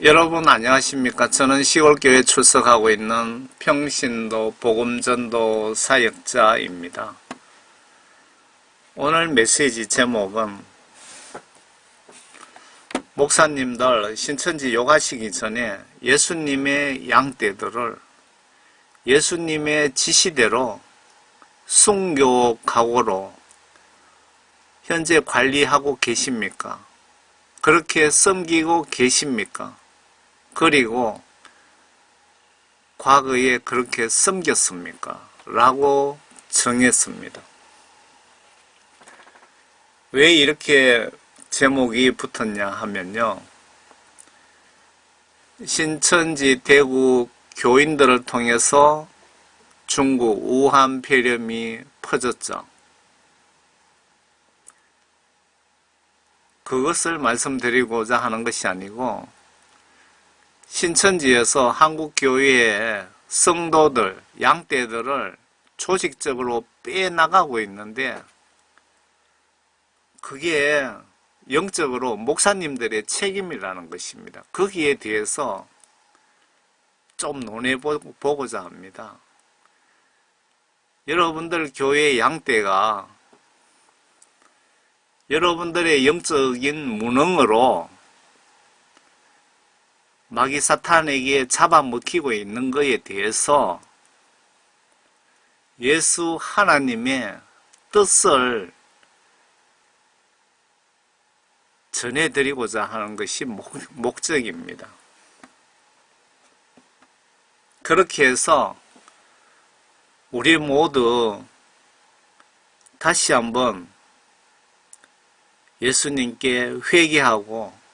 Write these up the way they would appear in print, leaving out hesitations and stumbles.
여러분 안녕하십니까? 저는 시골교회 출석하고 있는 평신도 복음전도 사역자입니다. 오늘 메시지 제목은 목사님들 신천지 요가시기 전에 예수님의 양떼들을 예수님의 지시대로 순교 각오로 현재 관리하고 계십니까? 그렇게 섬기고 계십니까? 그리고 과거에 그렇게 섬겼습니까? 라고 정했습니다. 왜 이렇게 제목이 붙었냐 하면요. 신천지 대구 교인들을 통해서 중국 우한 폐렴이 퍼졌죠. 그것을 말씀드리고자 하는 것이 아니고 신천지에서 한국교회의 성도들, 양떼들을 조직적으로 빼나가고 있는데 그게 영적으로 목사님들의 책임이라는 것입니다. 거기에 대해서 좀 논해보고자 합니다. 여러분들 교회의 양떼가 여러분들의 영적인 무능으로 마귀 사탄에게 잡아먹히고 있는 것에 대해서 예수 하나님의 뜻을 전해드리고자 하는 것이 목적입니다. 그렇게 해서 우리 모두 다시 한번 예수님께 회개하고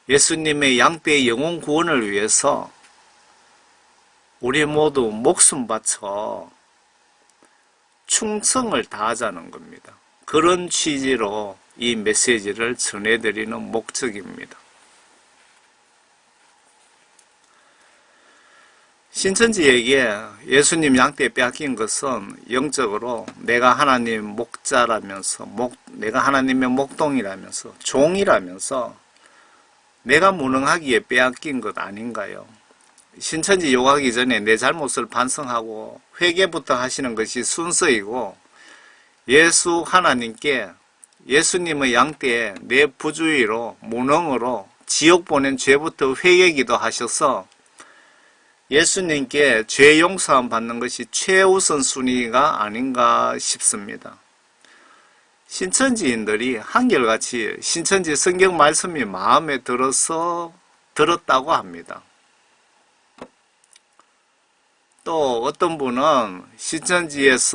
예수님의 양떼의 영혼 구원을 위해서 우리 모두 목숨 바쳐 충성을 다하자는 겁니다. 그런 취지로 이 메시지를 전해드리는 목적입니다. 신천지에게 예수님 양떼 빼앗긴 것은 영적으로 내가 하나님 목자라면서 내가 하나님의 목동이라면서 종이라면서 내가 무능하기에 빼앗긴 것 아닌가요? 신천지 요가하기 전에 내 잘못을 반성하고 회개부터 하시는 것이 순서이고 예수 하나님께 예수님의 양떼에 내 부주의로 무능으로 지옥 보낸 죄부터 회개기도 하셔서 예수님께 죄 용서함 받는 것이 최우선 순위가 아닌가 싶습니다. 신천지인들이 한결같이 신천지 성경 말씀이 마음에 들어서 들었다고 합니다. 또 어떤 분은 신천지의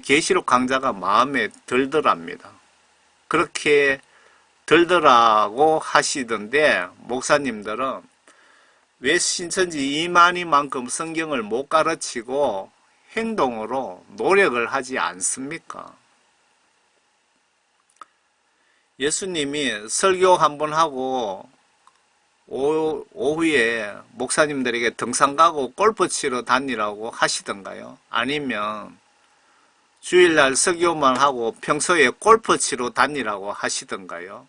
계시록 강좌가 마음에 들더랍니다. 그렇게 들더라고 하시던데 목사님들은 왜 신천지 이만희만큼 성경을 못 가르치고 행동으로 노력을 하지 않습니까? 예수님이 설교 한번 하고 오후에 목사님들에게 등산 가고 골프 치러 다니라고 하시던가요? 아니면 주일날 설교만 하고 평소에 골프 치러 다니라고 하시던가요?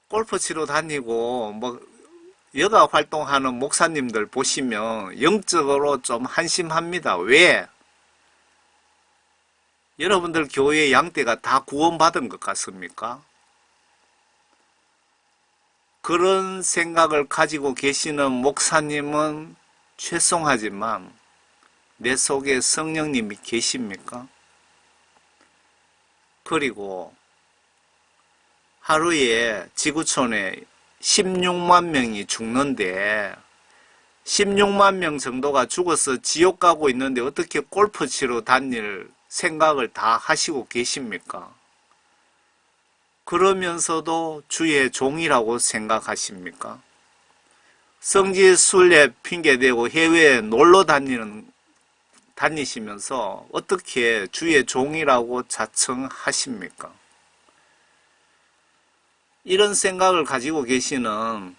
골프 치러 다니고 여가 활동하는 목사님들 보시면 영적으로 좀 한심합니다. 왜? 여러분들 교회 양떼가 다 구원받은 것 같습니까? 그런 생각을 가지고 계시는 목사님은 죄송하지만 내 속에 성령님이 계십니까? 그리고 하루에 지구촌에 16만 명이 죽는데 16만 명 정도가 죽어서 지옥 가고 있는데 어떻게 골프 치러 다닐 생각을 다 하시고 계십니까? 그러면서도 주의 종이라고 생각하십니까? 성지 순례 핑계대고 해외에 놀러 다니시면서 어떻게 주의 종이라고 자청하십니까? 이런 생각을 가지고 계시는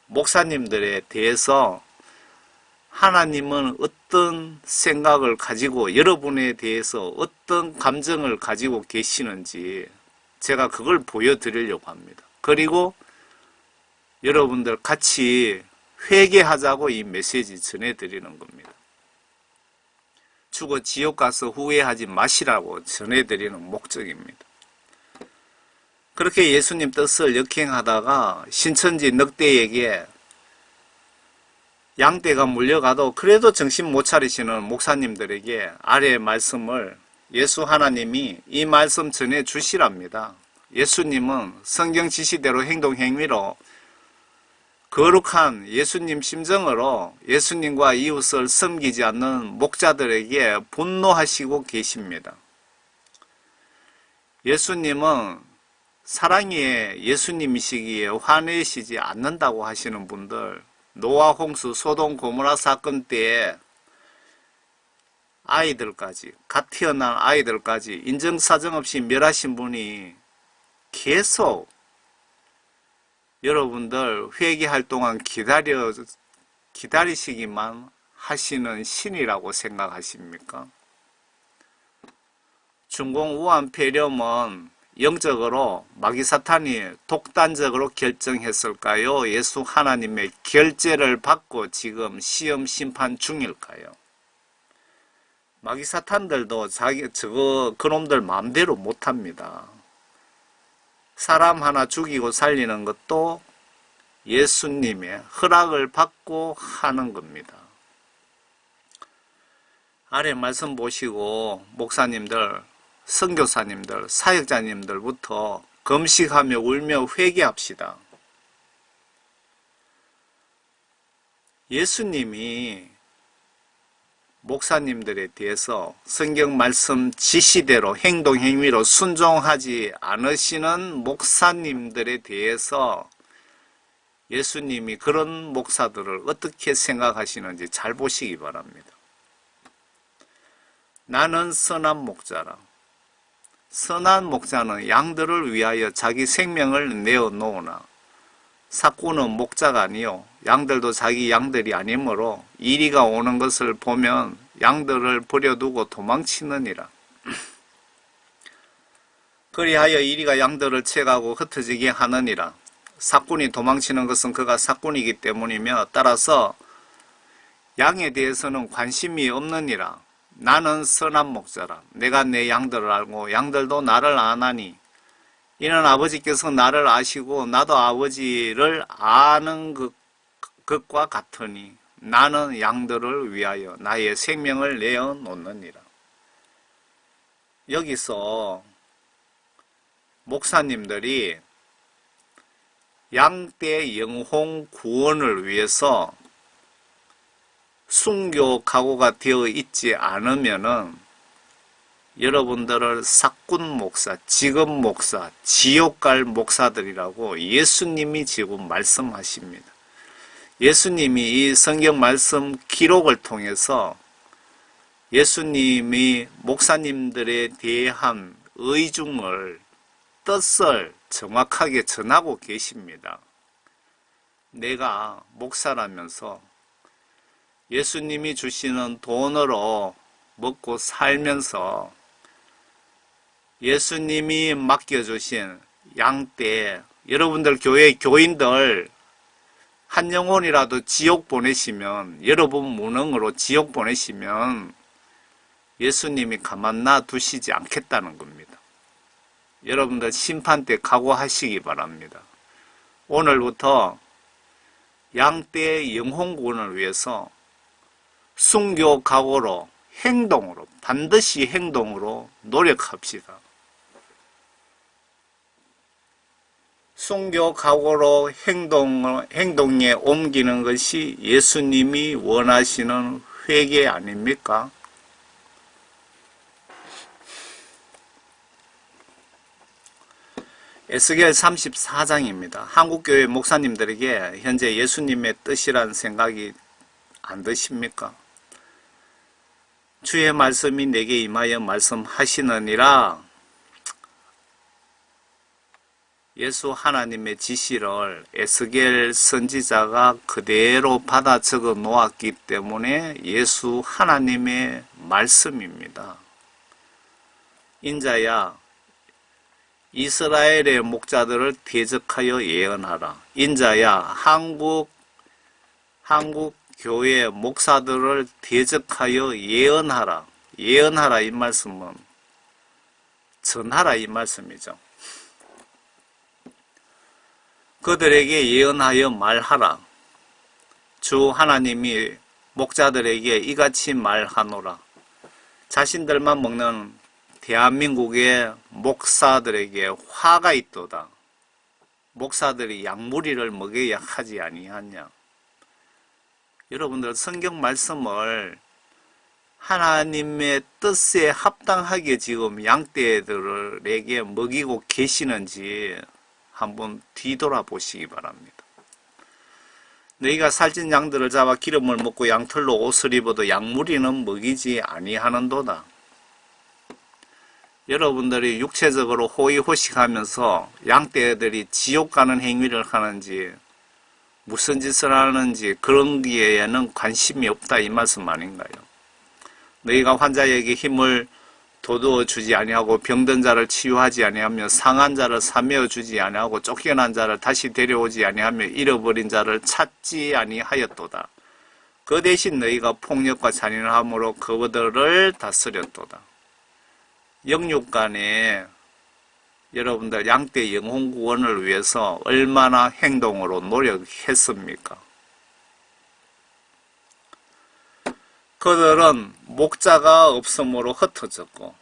목사님들에 대해서 하나님은 어떤 생각을 가지고 여러분에 대해서 어떤 감정을 가지고 계시는지 제가 그걸 보여드리려고 합니다. 그리고 여러분들 같이 회개하자고 이 메시지 전해드리는 겁니다. 죽어 지옥 가서 후회하지 마시라고 전해드리는 목적입니다. 그렇게 예수님 뜻을 역행하다가 신천지 늑대에게 양떼가 물려가도 그래도 정신 못 차리시는 목사님들에게 아래의 말씀을 예수 하나님이 이 말씀 전해 주시랍니다. 예수님은 성경 지시대로 행동 행위로 거룩한 예수님 심정으로 예수님과 이웃을 섬기지 않는 목자들에게 분노하시고 계십니다. 예수님은 사랑의 예수님이시기에 화내시지 않는다고 하시는 분들, 노아 홍수 소돔 고모라 사건 때에 아이들까지, 갓 태어난 아이들까지 인정사정 없이 멸하신 분이 계속 여러분들 회개할 동안 기다리시기만 하시는 신이라고 생각하십니까? 중공우한폐렴은 영적으로 마귀사탄이 독단적으로 결정했을까요? 예수 하나님의 결재를 받고 지금 시험 심판 중일까요? 마귀사탄들도 그놈들 마음대로 못합니다. 사람 하나 죽이고 살리는 것도 예수님의 허락을 받고 하는 겁니다. 아래 말씀 보시고 목사님들, 선교사님들, 사역자님들부터 금식하며 울며 회개합시다. 예수님이 목사님들에 대해서 성경 말씀 지시대로 행동 행위로 순종하지 않으시는 목사님들에 대해서 예수님이 그런 목사들을 어떻게 생각하시는지 잘 보시기 바랍니다. 나는 선한 목자라. 선한 목자는 양들을 위하여 자기 생명을 내어놓으나 삭구는 목자가 아니요 양들도 자기 양들이 아니므로 이리가 오는 것을 보면 양들을 버려두고 도망치느니라. 그리하여 이리가 양들을 채가고 흩어지게 하느니라. 삭군이 도망치는 것은 그가 삭군이기 때문이며 따라서 양에 대해서는 관심이 없느니라. 나는 선한 목자라. 내가 내 양들을 알고 양들도 나를 아나니 이는 아버지께서 나를 아시고 나도 아버지를 아는 것과 같으니 나는 양들을 위하여 나의 생명을 내어놓느니라. 여기서 목사님들이 양떼 영혼 구원을 위해서 순교 각오가 되어 있지 않으면은 여러분들을 삭군 목사, 지금 목사, 지옥 갈 목사들이라고 예수님이 지금 말씀하십니다. 예수님이 이 성경 말씀 기록을 통해서 예수님이 목사님들에 대한 의중을, 뜻을 정확하게 전하고 계십니다. 내가 목사라면서 예수님이 주시는 돈으로 먹고 살면서 예수님이 맡겨주신 양떼, 여러분들 교회 교인들 한 영혼이라도 지옥 보내시면, 여러분 무능으로 지옥 보내시면 예수님이 가만 놔두시지 않겠다는 겁니다. 여러분들 심판 때 각오하시기 바랍니다. 오늘부터 양떼의 영혼 구원을 위해서 순교 각오로, 행동으로, 반드시 행동으로 노력합시다. 순교 각오로 행동에 옮기는 것이 예수님이 원하시는 회개 아닙니까? 에스겔 34장입니다. 한국교회 목사님들에게 현재 예수님의 뜻이란 생각이 안 드십니까? 주의 말씀이 내게 임하여 말씀하시느니라. 예수 하나님의 지시를 에스겔 선지자가 그대로 받아 적어 놓았기 때문에 예수 하나님의 말씀입니다. 인자야, 이스라엘의 목자들을 대적하여 예언하라. 인자야, 한국 교회 목사들을 대적하여 예언하라. 예언하라 이 말씀은 전하라 이 말씀이죠. 그들에게 예언하여 말하라. 주 하나님이 목자들에게 이같이 말하노라. 자신들만 먹는 대한민국의 목사들에게 화가 있도다. 목사들이 양무리를 먹여야 하지 아니하냐. 여러분들 성경 말씀을 하나님의 뜻에 합당하게 지금 양떼들에게 먹이고 계시는지 한번 뒤돌아보시기 바랍니다. 너희가 살찐 양들을 잡아 기름을 먹고 양털로 옷을 입어도 양무리는 먹이지 아니하는도다. 여러분들이 육체적으로 호의호식하면서 양떼들이 지옥 가는 행위를 하는지 무슨 짓을 하는지 그런 기에는 관심이 없다 이 말씀 아닌가요? 너희가 환자에게 힘을 돋워 주지 아니하고 병든 자를 치유하지 아니하며 상한 자를 사매어 주지 아니하고 쫓겨난 자를 다시 데려오지 아니하며 잃어버린 자를 찾지 아니하였도다. 그 대신 너희가 폭력과 잔인함으로 그들을 다스렸도다. 영육간에 여러분들 양떼 영혼 구원을 위해서 얼마나 행동으로 노력했습니까? 그들은 목자가 없으므로 흩어졌고,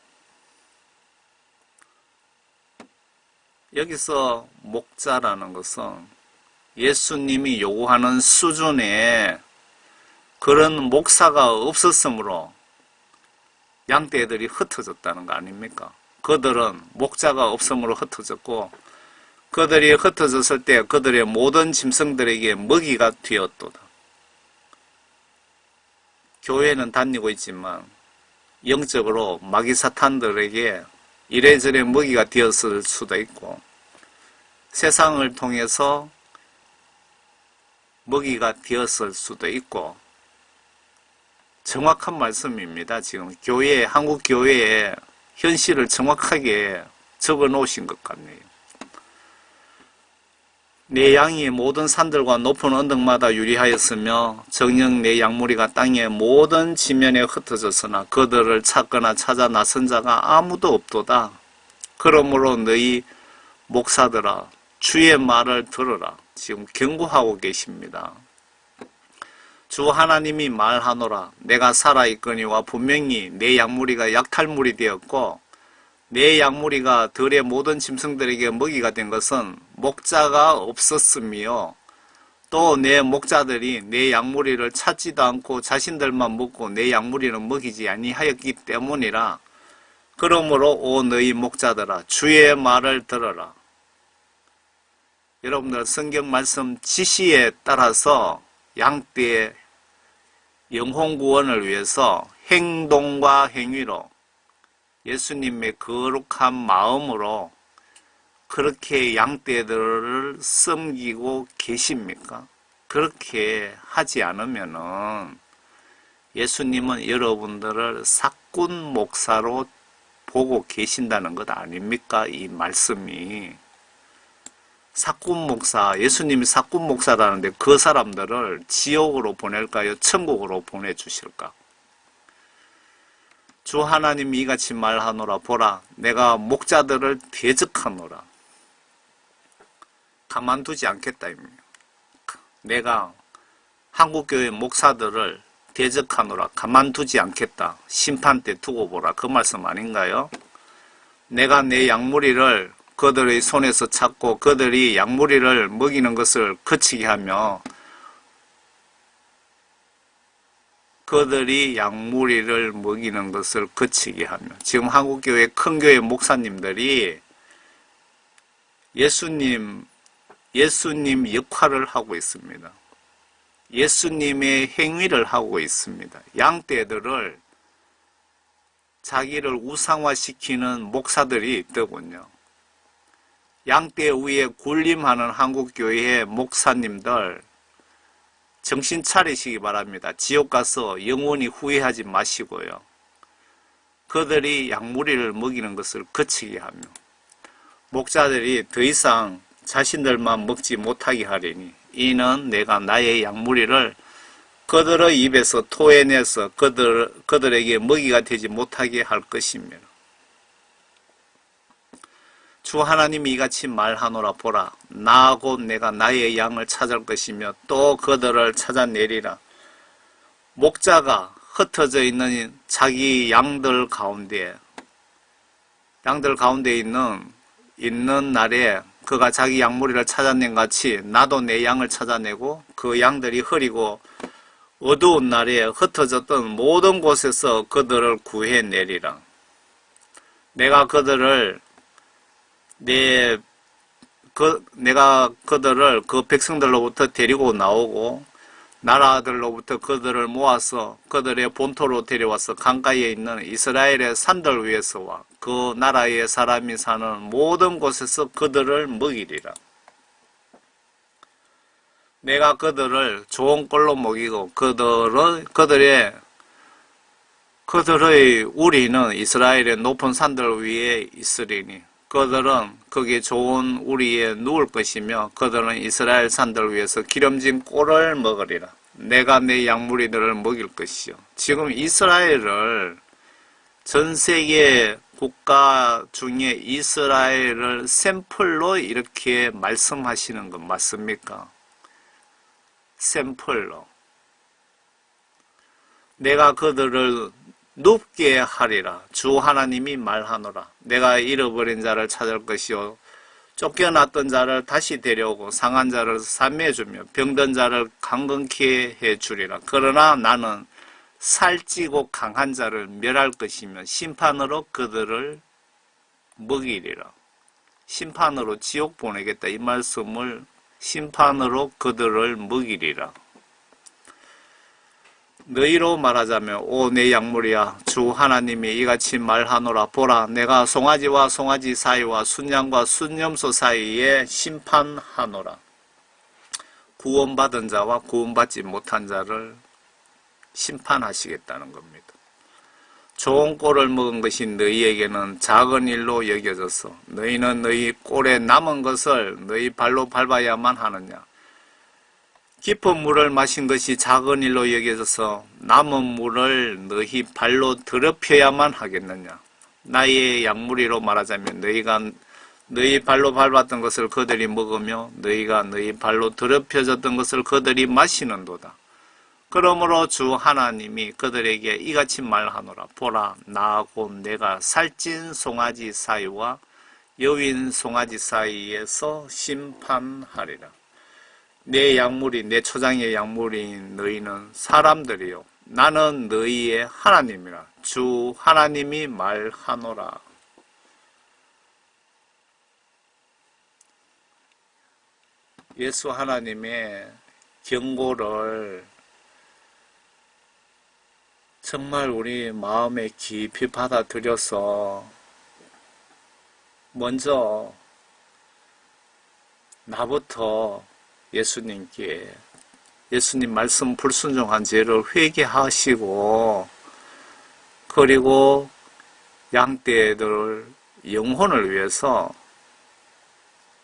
여기서 목자라는 것은 예수님이 요구하는 수준의 그런 목사가 없었으므로 양떼들이 흩어졌다는 거 아닙니까? 그들은 목자가 없으므로 흩어졌고, 그들이 흩어졌을 때 그들의 모든 짐승들에게 먹이가 되었도다. 교회는 다니고 있지만 영적으로 마귀 사탄들에게 이래저래 먹이가 되었을 수도 있고, 세상을 통해서 먹이가 되었을 수도 있고, 정확한 말씀입니다. 지금 교회, 한국 교회의 현실을 정확하게 적어 놓으신 것 같네요. 내 양이 모든 산들과 높은 언덕마다 유리하였으며 정녕 내 양무리가 땅의 모든 지면에 흩어졌으나 그들을 찾거나 찾아 나선 자가 아무도 없도다. 그러므로 너희 목사들아 주의 말을 들으라. 지금 경고하고 계십니다. 주 하나님이 말하노라. 내가 살아있거니와 분명히 내 양무리가 약탈물이 되었고 내 양무리가 들의 모든 짐승들에게 먹이가 된 것은 목자가 없었으며 또 내 목자들이 내 양무리를 찾지도 않고 자신들만 먹고 내 양무리는 먹이지 아니하였기 때문이라. 그러므로 오 너희 목자들아 주의 말을 들어라. 여러분들 성경 말씀 지시에 따라서 양떼의 영혼 구원을 위해서 행동과 행위로 예수님의 거룩한 마음으로 그렇게 양떼들을 섬기고 계십니까? 그렇게 하지 않으면은 예수님은 여러분들을 사꾼 목사로 보고 계신다는 것 아닙니까? 이 말씀이. 사꾼 목사, 예수님이 사꾼 목사라는데 그 사람들을 지옥으로 보낼까요? 천국으로 보내주실까? 주 하나님이 이같이 말하노라. 보라, 내가 목자들을 대적하노라. 가만두지 않겠다. 내가 한국교회 목사들을 대적하노라. 가만두지 않겠다. 심판 때 두고 보라. 그 말씀 아닌가요? 내가 내 양무리를 그들의 손에서 찾고 그들이 양무리를 먹이는 것을 그치게 하며 그들이 양무리를 먹이는 것을 그치게 하며 지금 한국교회 큰 교회 목사님들이 예수님 역할을 하고 있습니다. 예수님의 행위를 하고 있습니다. 양떼들을 자기를 우상화시키는 목사들이 있더군요. 양떼 위에 군림하는 한국교회의 목사님들 정신 차리시기 바랍니다. 지옥 가서 영원히 후회하지 마시고요. 그들이 양무리를 먹이는 것을 그치게 하며 목자들이 더 이상 자신들만 먹지 못하게 하리니 이는 내가 나의 양무리를 그들의 입에서 토해내서 그들에게 먹이가 되지 못하게 할 것이며 주 하나님이 이같이 말하노라. 보라, 나 곧 내가 나의 양을 찾을 것이며 또 그들을 찾아내리라. 목자가 흩어져 있는 자기 양들 가운데 있는 날에 그가 자기 양무리를 찾아낸 같이 나도 내 양을 찾아내고 그 양들이 흐리고 어두운 날에 흩어졌던 모든 곳에서 그들을 구해내리라. 내가 그들을 그 백성들로부터 데리고 나오고 나라들로부터 그들을 모아서 그들의 본토로 데려와서 강가에 있는 이스라엘의 산들 위에서와 그 나라의 사람이 사는 모든 곳에서 그들을 먹이리라. 내가 그들을 좋은 꼴로 먹이고 그들의 우리는 이스라엘의 높은 산들 위에 있으리니 그들은 거기 좋은 우리에 누울 것이며 그들은 이스라엘 산들 위에서 기름진 꼴을 먹으리라. 내가 내 양무리들을 먹일 것이요. 지금 이스라엘을 전 세계 국가 중에 이스라엘을 샘플로 이렇게 말씀하시는 건 맞습니까? 샘플로. 내가 그들을 눕게 하리라. 주 하나님이 말하노라. 내가 잃어버린 자를 찾을 것이요 쫓겨났던 자를 다시 데려오고 상한 자를 삼해주며 병든 자를 강건케 해주리라. 그러나 나는 살찌고 강한 자를 멸할 것이며 심판으로 그들을 먹이리라. 심판으로 지옥 보내겠다. 이 말씀을 심판으로 그들을 먹이리라. 너희로 말하자면 오 내 양무리야 주 하나님이 이같이 말하노라. 보라, 내가 송아지와 송아지 사이와 순양과 순염소 사이에 심판하노라. 구원받은 자와 구원받지 못한 자를 심판하시겠다는 겁니다. 좋은 꼴을 먹은 것이 너희에게는 작은 일로 여겨져서 너희는 너희 꼴에 남은 것을 너희 발로 밟아야만 하느냐. 깊은 물을 마신 것이 작은 일로 여겨져서 남은 물을 너희 발로 더럽혀야만 하겠느냐. 나의 양무리로 말하자면 너희가 너희 발로 밟았던 것을 그들이 먹으며 너희가 너희 발로 더럽혀졌던 것을 그들이 마시는도다. 그러므로 주 하나님이 그들에게 이같이 말하노라. 보라, 나 곧 내가 살찐 송아지 사이와 여윈 송아지 사이에서 심판하리라. 내 양무리, 내 초장의 양무리인 너희는 사람들이요 나는 너희의 하나님이라. 주 하나님이 말하노라. 예수 하나님의 경고를 정말 우리 마음에 깊이 받아들여서 먼저 나부터 예수님께 예수님 말씀 불순종한 죄를 회개하시고 그리고 양떼들 영혼을 위해서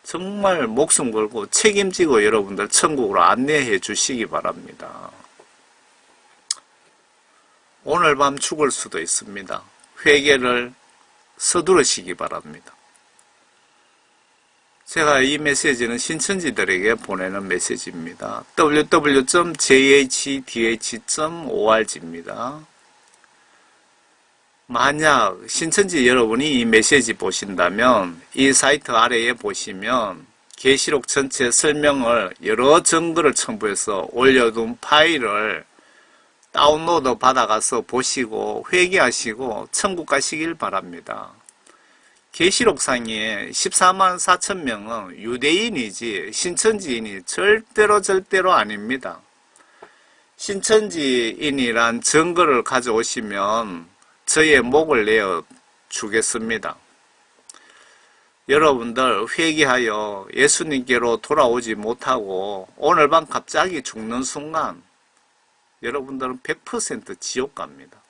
정말 목숨 걸고 책임지고 여러분들 천국으로 안내해 주시기 바랍니다. 오늘 밤 죽을 수도 있습니다. 회개를 서두르시기 바랍니다. 제가 이 메시지는 신천지들에게 보내는 메시지입니다. www.jhdh.org입니다. 만약 신천지 여러분이 이 메시지 보신다면 이 사이트 아래에 보시면 계시록 전체 설명을 여러 증거를 첨부해서 올려둔 파일을 다운로드 받아가서 보시고 회개하시고 천국 가시길 바랍니다. 계시록상에 14만 4천 명은 유대인이지 신천지인이 절대로 아닙니다. 신천지인이란 증거를 가져오시면 저의 목을 내어 주겠습니다. 여러분들 회개하여 예수님께로 돌아오지 못하고 오늘 밤 갑자기 죽는 순간 여러분들은 100% 지옥 갑니다.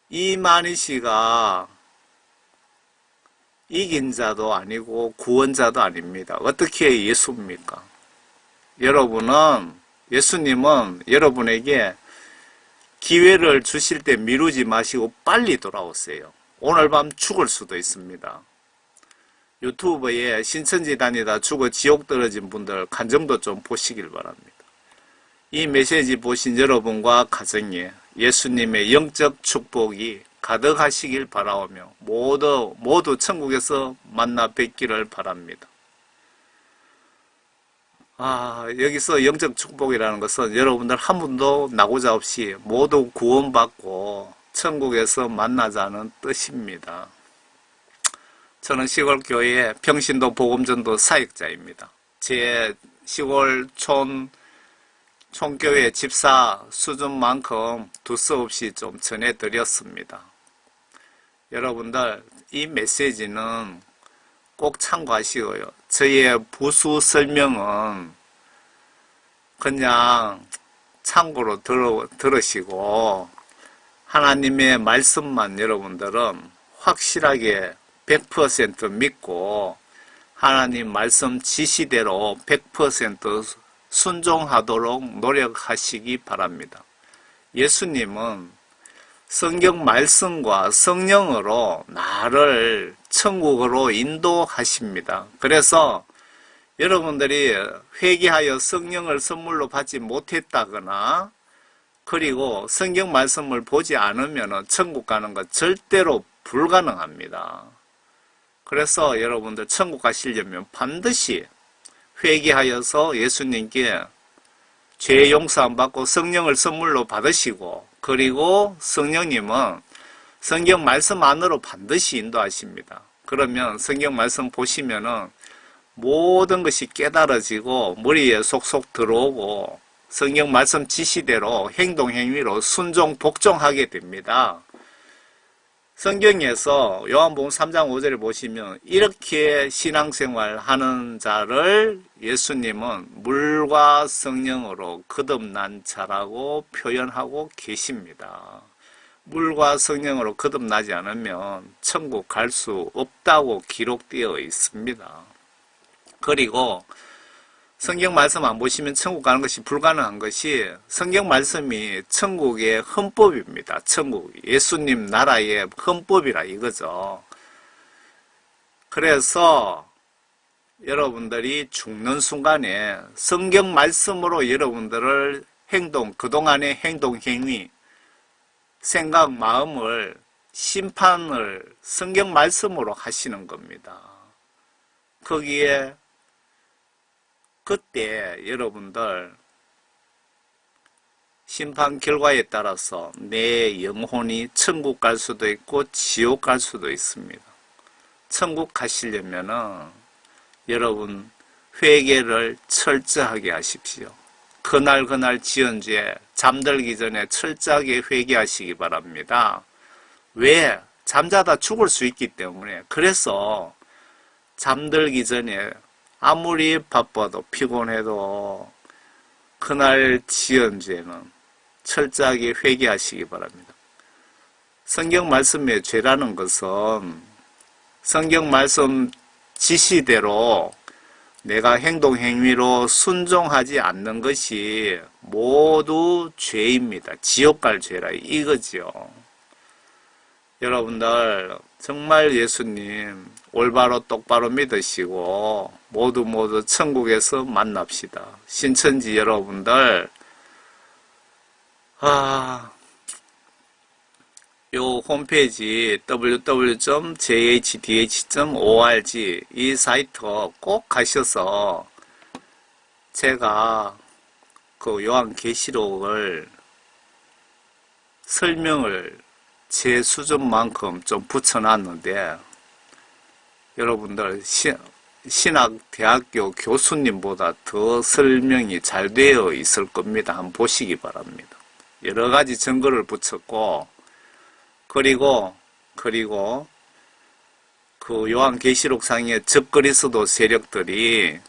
이만희 씨가 이긴 자도 아니고 구원자도 아닙니다. 어떻게 예수입니까? 예수님은 여러분에게 기회를 주실 때 미루지 마시고 빨리 돌아오세요. 오늘 밤 죽을 수도 있습니다. 유튜브에 신천지 다니다 죽어 지옥 떨어진 분들 간증도 좀 보시길 바랍니다. 이 메시지 보신 여러분과 가정에 예수님의 영적 축복이 가득하시길 바라오며 모두 천국에서 만나 뵙기를 바랍니다. 여기서 영적 축복이라는 것은 여러분들 한 분도 나고자 없이 모두 구원받고 천국에서 만나자는 뜻입니다. 저는 시골교회 평신도 복음전도 사역자입니다. 제 시골 총교회 집사 수준만큼 두서없이 좀 전해드렸습니다. 여러분들 이 메시지는 꼭 참고하시고요. 저의 부수 설명은 그냥 참고로 들으시고 하나님의 말씀만 여러분들은 확실하게 100% 믿고 하나님 말씀 지시대로 100% 순종하도록 노력하시기 바랍니다. 예수님은 성경 말씀과 성령으로 나를 천국으로 인도하십니다. 그래서 여러분들이 회개하여 성령을 선물로 받지 못했다거나 그리고 성경 말씀을 보지 않으면 천국 가는 것 절대로 불가능합니다. 그래서 여러분들 천국 가시려면 반드시 회개하여서 예수님께 죄 용서함 받고 성령을 선물로 받으시고 그리고 성령님은 성경 말씀 안으로 반드시 인도하십니다. 그러면 성경 말씀 보시면은 모든 것이 깨달아지고 머리에 속속 들어오고 성경 말씀 지시대로 행동 행위로 순종 복종하게 됩니다. 성경에서 요한복음 3장 5절에 보시면 이렇게 신앙생활 하는 자를 예수님은 물과 성령으로 거듭난 자라고 표현하고 계십니다. 물과 성령으로 거듭나지 않으면 천국 갈 수 없다고 기록되어 있습니다. 그리고 성경 말씀 안 보시면 천국 가는 것이 불가능한 것이 성경 말씀이 천국의 헌법입니다. 천국, 예수님 나라의 헌법이라 이거죠. 그래서 여러분들이 죽는 순간에 성경 말씀으로 여러분들을 그동안의 행동, 행위, 생각, 마음을 심판을 성경 말씀으로 하시는 겁니다. 거기에 그때 여러분들 심판 결과에 따라서 내 영혼이 천국 갈 수도 있고 지옥 갈 수도 있습니다. 천국 가시려면은 여러분 회개를 철저하게 하십시오. 그날 지은 죄 잠들기 전에 철저하게 회개하시기 바랍니다. 왜? 잠자다 죽을 수 있기 때문에. 그래서 잠들기 전에 아무리 바빠도 피곤해도 그날 지은 죄는 철저하게 회개하시기 바랍니다. 성경 말씀의 죄라는 것은 성경 말씀 지시대로 내가 행동 행위로 순종하지 않는 것이 모두 죄입니다. 지옥 갈 죄라 이거죠. 여러분들 정말 예수님 올바로 똑바로 믿으시고 모두 천국에서 만납시다. 신천지 여러분들 요 홈페이지 www.jhdh.org 이 사이트 꼭 가셔서 제가 그 요한계시록을 설명을 제 수준만큼 좀 붙여놨는데 여러분들 신학대학교 교수님보다 더 설명이 잘 되어 있을 겁니다. 한번 보시기 바랍니다. 여러 가지 증거를 붙였고 그리고 그 요한계시록상의 적그리스도 세력들이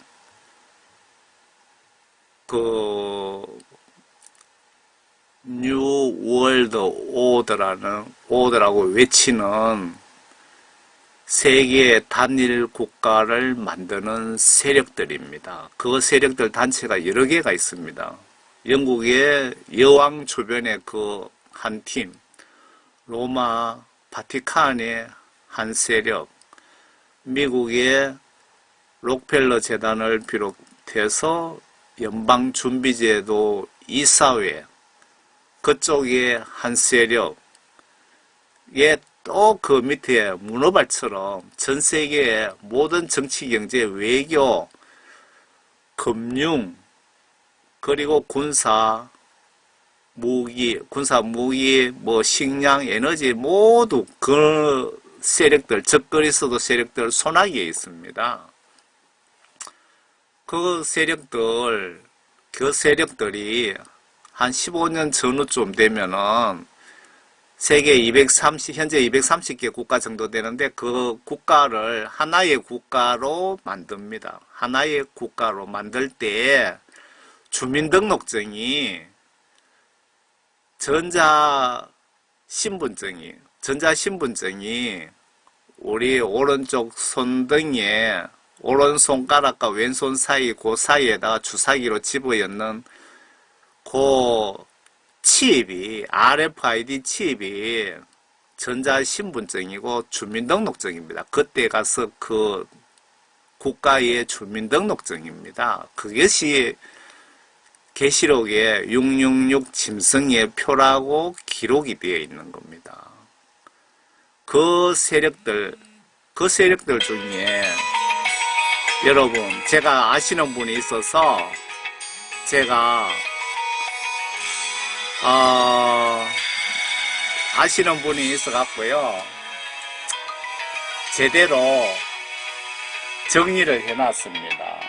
그 뉴 월드 오더라고 외치는 세계 단일 국가를 만드는 세력들입니다. 그 세력들 단체가 여러 개가 있습니다. 영국의 여왕 주변의 그 한 팀, 로마 바티칸의 한 세력, 미국의 록펠러 재단을 비롯해서 연방준비제도 이사회, 그쪽의 한 세력에 또 그 밑에 문어발처럼 전 세계의 모든 정치, 경제, 외교, 금융, 그리고 군사, 무기, 뭐 식량, 에너지 모두 그 세력들, 적그리스도 세력들 손아귀에 있습니다. 그 세력들이 한 15년 전후쯤 되면은 세계 현재 230개 국가 정도 되는데 그 국가를 하나의 국가로 만듭니다. 하나의 국가로 만들 때 주민등록증이 전자신분증이 우리 오른쪽 손등에 오른손가락과 왼손 사이 그 사이에다가 주사기로 집어넣는 그 칩이 RFID 칩이 전자신분증이고 주민등록증입니다. 그때 가서 그 국가의 주민등록증입니다. 그것이 계시록에 666 짐승의 표라고 기록이 되어 있는 겁니다. 그 세력들 중에 여러분 제가 아시는 분이 있어서 제가 아시는 분이 있어갖고요 제대로 정리를 해놨습니다.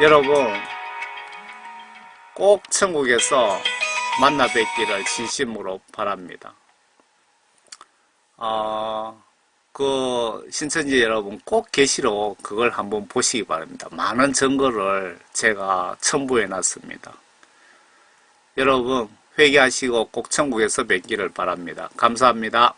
여러분 꼭 천국에서 만나 뵙기를 진심으로 바랍니다. 그 신천지 여러분 꼭 계시록 그걸 한번 보시기 바랍니다. 많은 증거를 제가 첨부해 놨습니다. 여러분 회개하시고 꼭 천국에서 뵙기를 바랍니다. 감사합니다.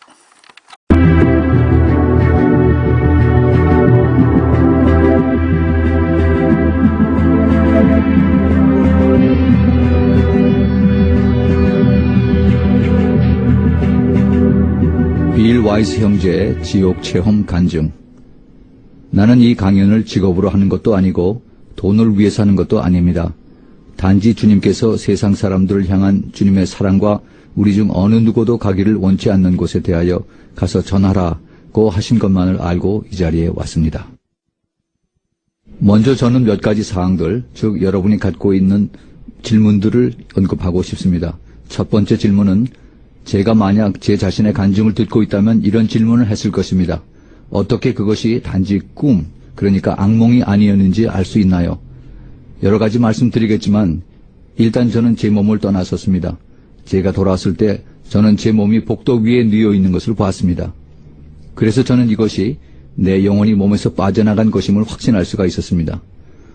빌 와이스 형제의 지옥 체험 간증. 나는 이 강연을 직업으로 하는 것도 아니고 돈을 위해서 하는 것도 아닙니다. 단지 주님께서 세상 사람들을 향한 주님의 사랑과 우리 중 어느 누구도 가기를 원치 않는 곳에 대하여 가서 전하라고 하신 것만을 알고 이 자리에 왔습니다. 먼저 저는 몇 가지 사항들, 즉 여러분이 갖고 있는 질문들을 언급하고 싶습니다. 첫 번째 질문은 제가 만약 제 자신의 간증을 듣고 있다면 이런 질문을 했을 것입니다. 어떻게 그것이 단지 꿈, 그러니까 악몽이 아니었는지 알 수 있나요? 여러 가지 말씀드리겠지만 일단 저는 제 몸을 떠났었습니다. 제가 돌아왔을 때 저는 제 몸이 복도 위에 누워 있는 것을 보았습니다. 그래서 저는 이것이 내 영혼이 몸에서 빠져나간 것임을 확신할 수가 있었습니다.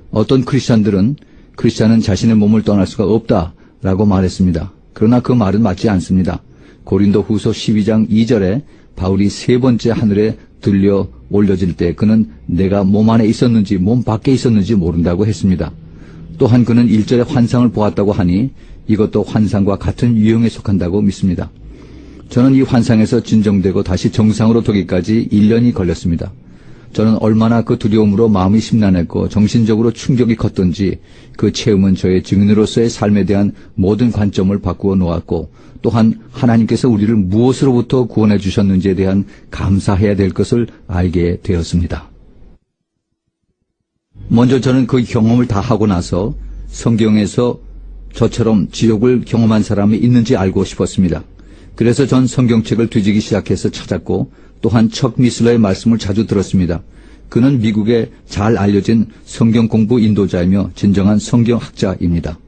어떤 크리스찬은 자신의 몸을 떠날 수가 없다라고 말했습니다. 그러나 그 말은 맞지 않습니다. 고린도 후서 12장 2절에 바울이 세 번째 하늘에 들려 올려질 때 그는 내가 몸 안에 있었는지 몸 밖에 있었는지 모른다고 했습니다. 또한 그는 1절에 환상을 보았다고 하니 이것도 환상과 같은 유형에 속한다고 믿습니다. 저는 이 환상에서 진정되고 다시 정상으로 되기까지 1년이 걸렸습니다. 저는 얼마나 그 두려움으로 마음이 심란했고 정신적으로 충격이 컸던지 그 체험은 저의 증인으로서의 삶에 대한 모든 관점을 바꾸어 놓았고 또한 하나님께서 우리를 무엇으로부터 구원해 주셨는지에 대한 감사해야 될 것을 알게 되었습니다. 먼저 저는 그 경험을 다 하고 나서 성경에서 저처럼 지옥을 경험한 사람이 있는지 알고 싶었습니다. 그래서 전 성경책을 뒤지기 시작해서 찾았고 또한 척 미슬러의 말씀을 자주 들었습니다. 그는 미국의 잘 알려진 성경 공부 인도자이며 진정한 성경학자입니다.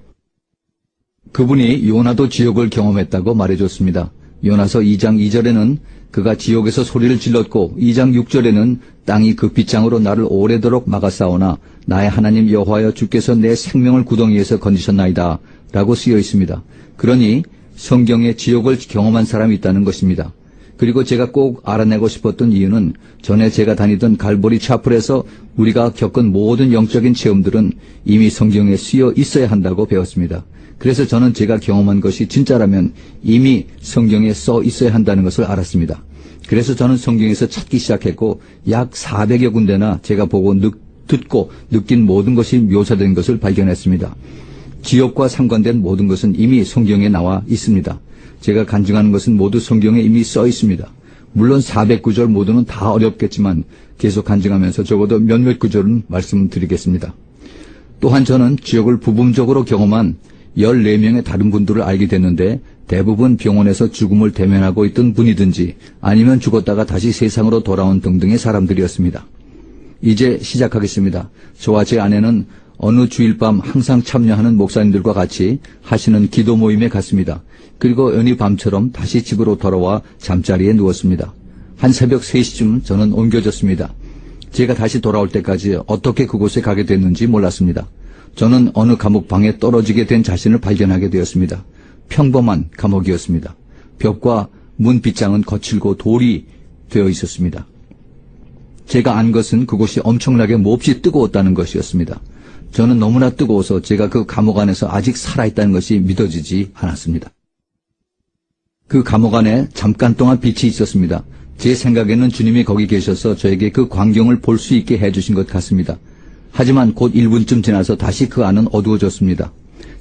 그분이 요나도 지옥을 경험했다고 말해줬습니다. 요나서 2장 2절에는 그가 지옥에서 소리를 질렀고 2장 6절에는 땅이 그 빗장으로 나를 오래도록 막았사오나 나의 하나님 여호와여 주께서 내 생명을 구덩이에서 건지셨나이다 라고 쓰여 있습니다. 그러니 성경에 지옥을 경험한 사람이 있다는 것입니다. 그리고 제가 꼭 알아내고 싶었던 이유는 전에 제가 다니던 갈보리 차플에서 우리가 겪은 모든 영적인 체험들은 이미 성경에 쓰여 있어야 한다고 배웠습니다. 그래서 저는 제가 경험한 것이 진짜라면 이미 성경에 써 있어야 한다는 것을 알았습니다. 그래서 저는 성경에서 찾기 시작했고 약 400여 군데나 제가 보고 듣고 느낀 모든 것이 묘사된 것을 발견했습니다. 지옥과 상관된 모든 것은 이미 성경에 나와 있습니다. 제가 간증하는 것은 모두 성경에 이미 써 있습니다. 물론 400구절 모두는 다 어렵겠지만 계속 간증하면서 적어도 몇몇 구절은 말씀드리겠습니다. 또한 저는 지옥을 부분적으로 경험한 14명의 다른 분들을 알게 됐는데 대부분 병원에서 죽음을 대면하고 있던 분이든지 아니면 죽었다가 다시 세상으로 돌아온 등등의 사람들이었습니다. 이제 시작하겠습니다. 저와 제 아내는 어느 주일 밤 항상 참여하는 목사님들과 같이 하시는 기도 모임에 갔습니다. 그리고 연히 밤처럼 다시 집으로 돌아와 잠자리에 누웠습니다. 한 새벽 3시쯤 저는 옮겨졌습니다. 제가 다시 돌아올 때까지 어떻게 그곳에 가게 됐는지 몰랐습니다. 저는 어느 감옥 방에 떨어지게 된 자신을 발견하게 되었습니다. 평범한 감옥이었습니다. 벽과 문 빗장은 거칠고 돌이 되어 있었습니다. 제가 안 것은 그곳이 엄청나게 몹시 뜨거웠다는 것이었습니다. 저는 너무나 뜨거워서 제가 그 감옥 안에서 아직 살아있다는 것이 믿어지지 않았습니다. 그 감옥 안에 잠깐 동안 빛이 있었습니다. 제 생각에는 주님이 거기 계셔서 저에게 그 광경을 볼 수 있게 해주신 것 같습니다. 하지만 곧 1분쯤 지나서 다시 그 안은 어두워졌습니다.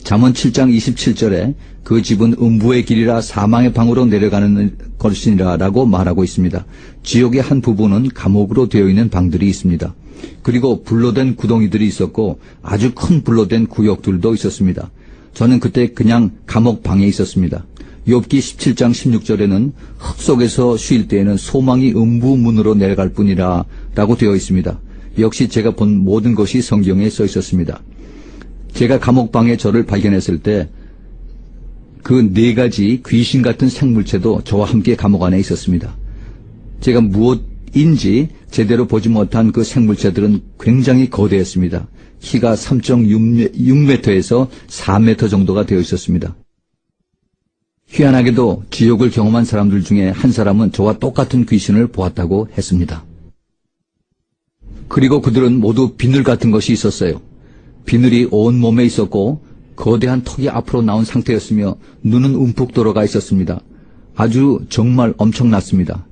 잠언 7장 27절에 그 집은 음부의 길이라 사망의 방으로 내려가는 것이니라 라고 말하고 있습니다. 지옥의 한 부분은 감옥으로 되어 있는 방들이 있습니다. 그리고 불로 된 구덩이들이 있었고 아주 큰 불로 된 구역들도 있었습니다. 저는 그때 그냥 감옥 방에 있었습니다. 욥기 17장 16절에는 흙 속에서 쉴 때에는 소망이 음부 문으로 내려갈 뿐이라 라고 되어 있습니다. 역시 제가 본 모든 것이 성경에 써 있었습니다. 제가 감옥방에 저를 발견했을 때 그 4가지 귀신 같은 생물체도 저와 함께 감옥 안에 있었습니다. 제가 무엇인지 제대로 보지 못한 그 생물체들은 굉장히 거대했습니다. 키가 3.6m에서 4m 정도가 되어 있었습니다. 희한하게도 지옥을 경험한 사람들 중에 한 사람은 저와 똑같은 귀신을 보았다고 했습니다. 그리고 그들은 모두 비늘 같은 것이 있었어요. 비늘이 온 몸에 있었고 거대한 턱이 앞으로 나온 상태였으며 눈은 움푹 들어가 있었습니다. 아주 정말 엄청났습니다.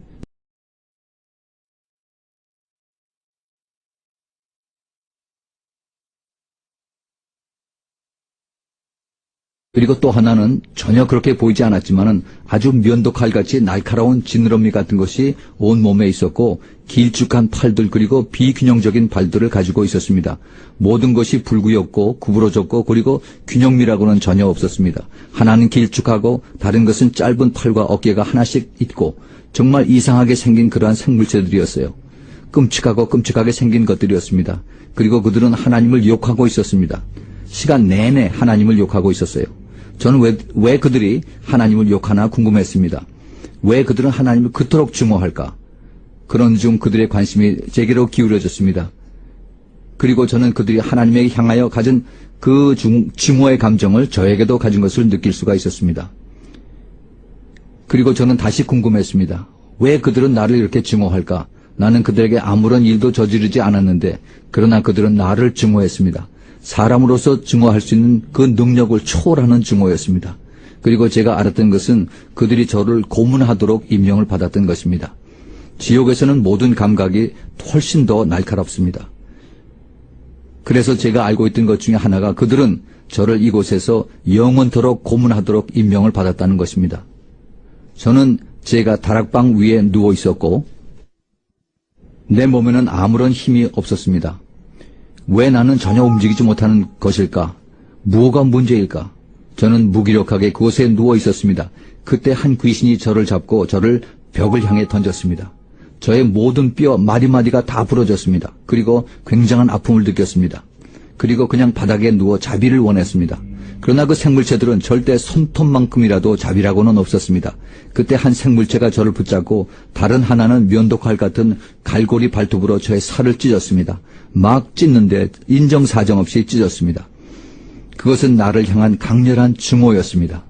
그리고 또 하나는 전혀 그렇게 보이지 않았지만은 아주 면도칼같이 날카로운 지느러미 같은 것이 온 몸에 있었고 길쭉한 팔들 그리고 비균형적인 발들을 가지고 있었습니다. 모든 것이 불구였고 구부러졌고 그리고 균형미라고는 전혀 없었습니다. 하나는 길쭉하고 다른 것은 짧은 팔과 어깨가 하나씩 있고 정말 이상하게 생긴 그러한 생물체들이었어요. 끔찍하게 생긴 것들이었습니다. 그리고 그들은 하나님을 욕하고 있었습니다. 시간 내내 하나님을 욕하고 있었어요. 저는 왜 그들이 하나님을 욕하나 궁금했습니다. 왜 그들은 하나님을 그토록 증오할까? 그런 중 그들의 관심이 제게로 기울어졌습니다. 그리고 저는 그들이 하나님에게 향하여 가진 그 증오의 감정을 저에게도 가진 것을 느낄 수가 있었습니다. 그리고 저는 다시 궁금했습니다. 왜 그들은 나를 이렇게 증오할까? 나는 그들에게 아무런 일도 저지르지 않았는데 그러나 그들은 나를 증오했습니다. 사람으로서 증오할 수 있는 그 능력을 초월하는 증오였습니다. 그리고 제가 알았던 것은 그들이 저를 고문하도록 임명을 받았던 것입니다. 지옥에서는 모든 감각이 훨씬 더 날카롭습니다. 그래서 제가 알고 있던 것 중에 하나가 그들은 저를 이곳에서 영원토록 고문하도록 임명을 받았다는 것입니다. 저는 제가 다락방 위에 누워 있었고 내 몸에는 아무런 힘이 없었습니다. 왜 나는 전혀 움직이지 못하는 것일까? 무엇가 문제일까? 저는 무기력하게 그곳에 누워 있었습니다. 그때 한 귀신이 저를 잡고 저를 벽을 향해 던졌습니다. 저의 모든 뼈 마디마디가 다 부러졌습니다. 그리고 굉장한 아픔을 느꼈습니다. 그리고 그냥 바닥에 누워 자비를 원했습니다. 그러나 그 생물체들은 절대 손톱만큼이라도 자비라고는 없었습니다. 그때 한 생물체가 저를 붙잡고 다른 하나는 면도칼 같은 갈고리 발톱으로 저의 살을 찢었습니다. 막 찢는데 인정사정 없이 찢었습니다. 그것은 나를 향한 강렬한 증오였습니다.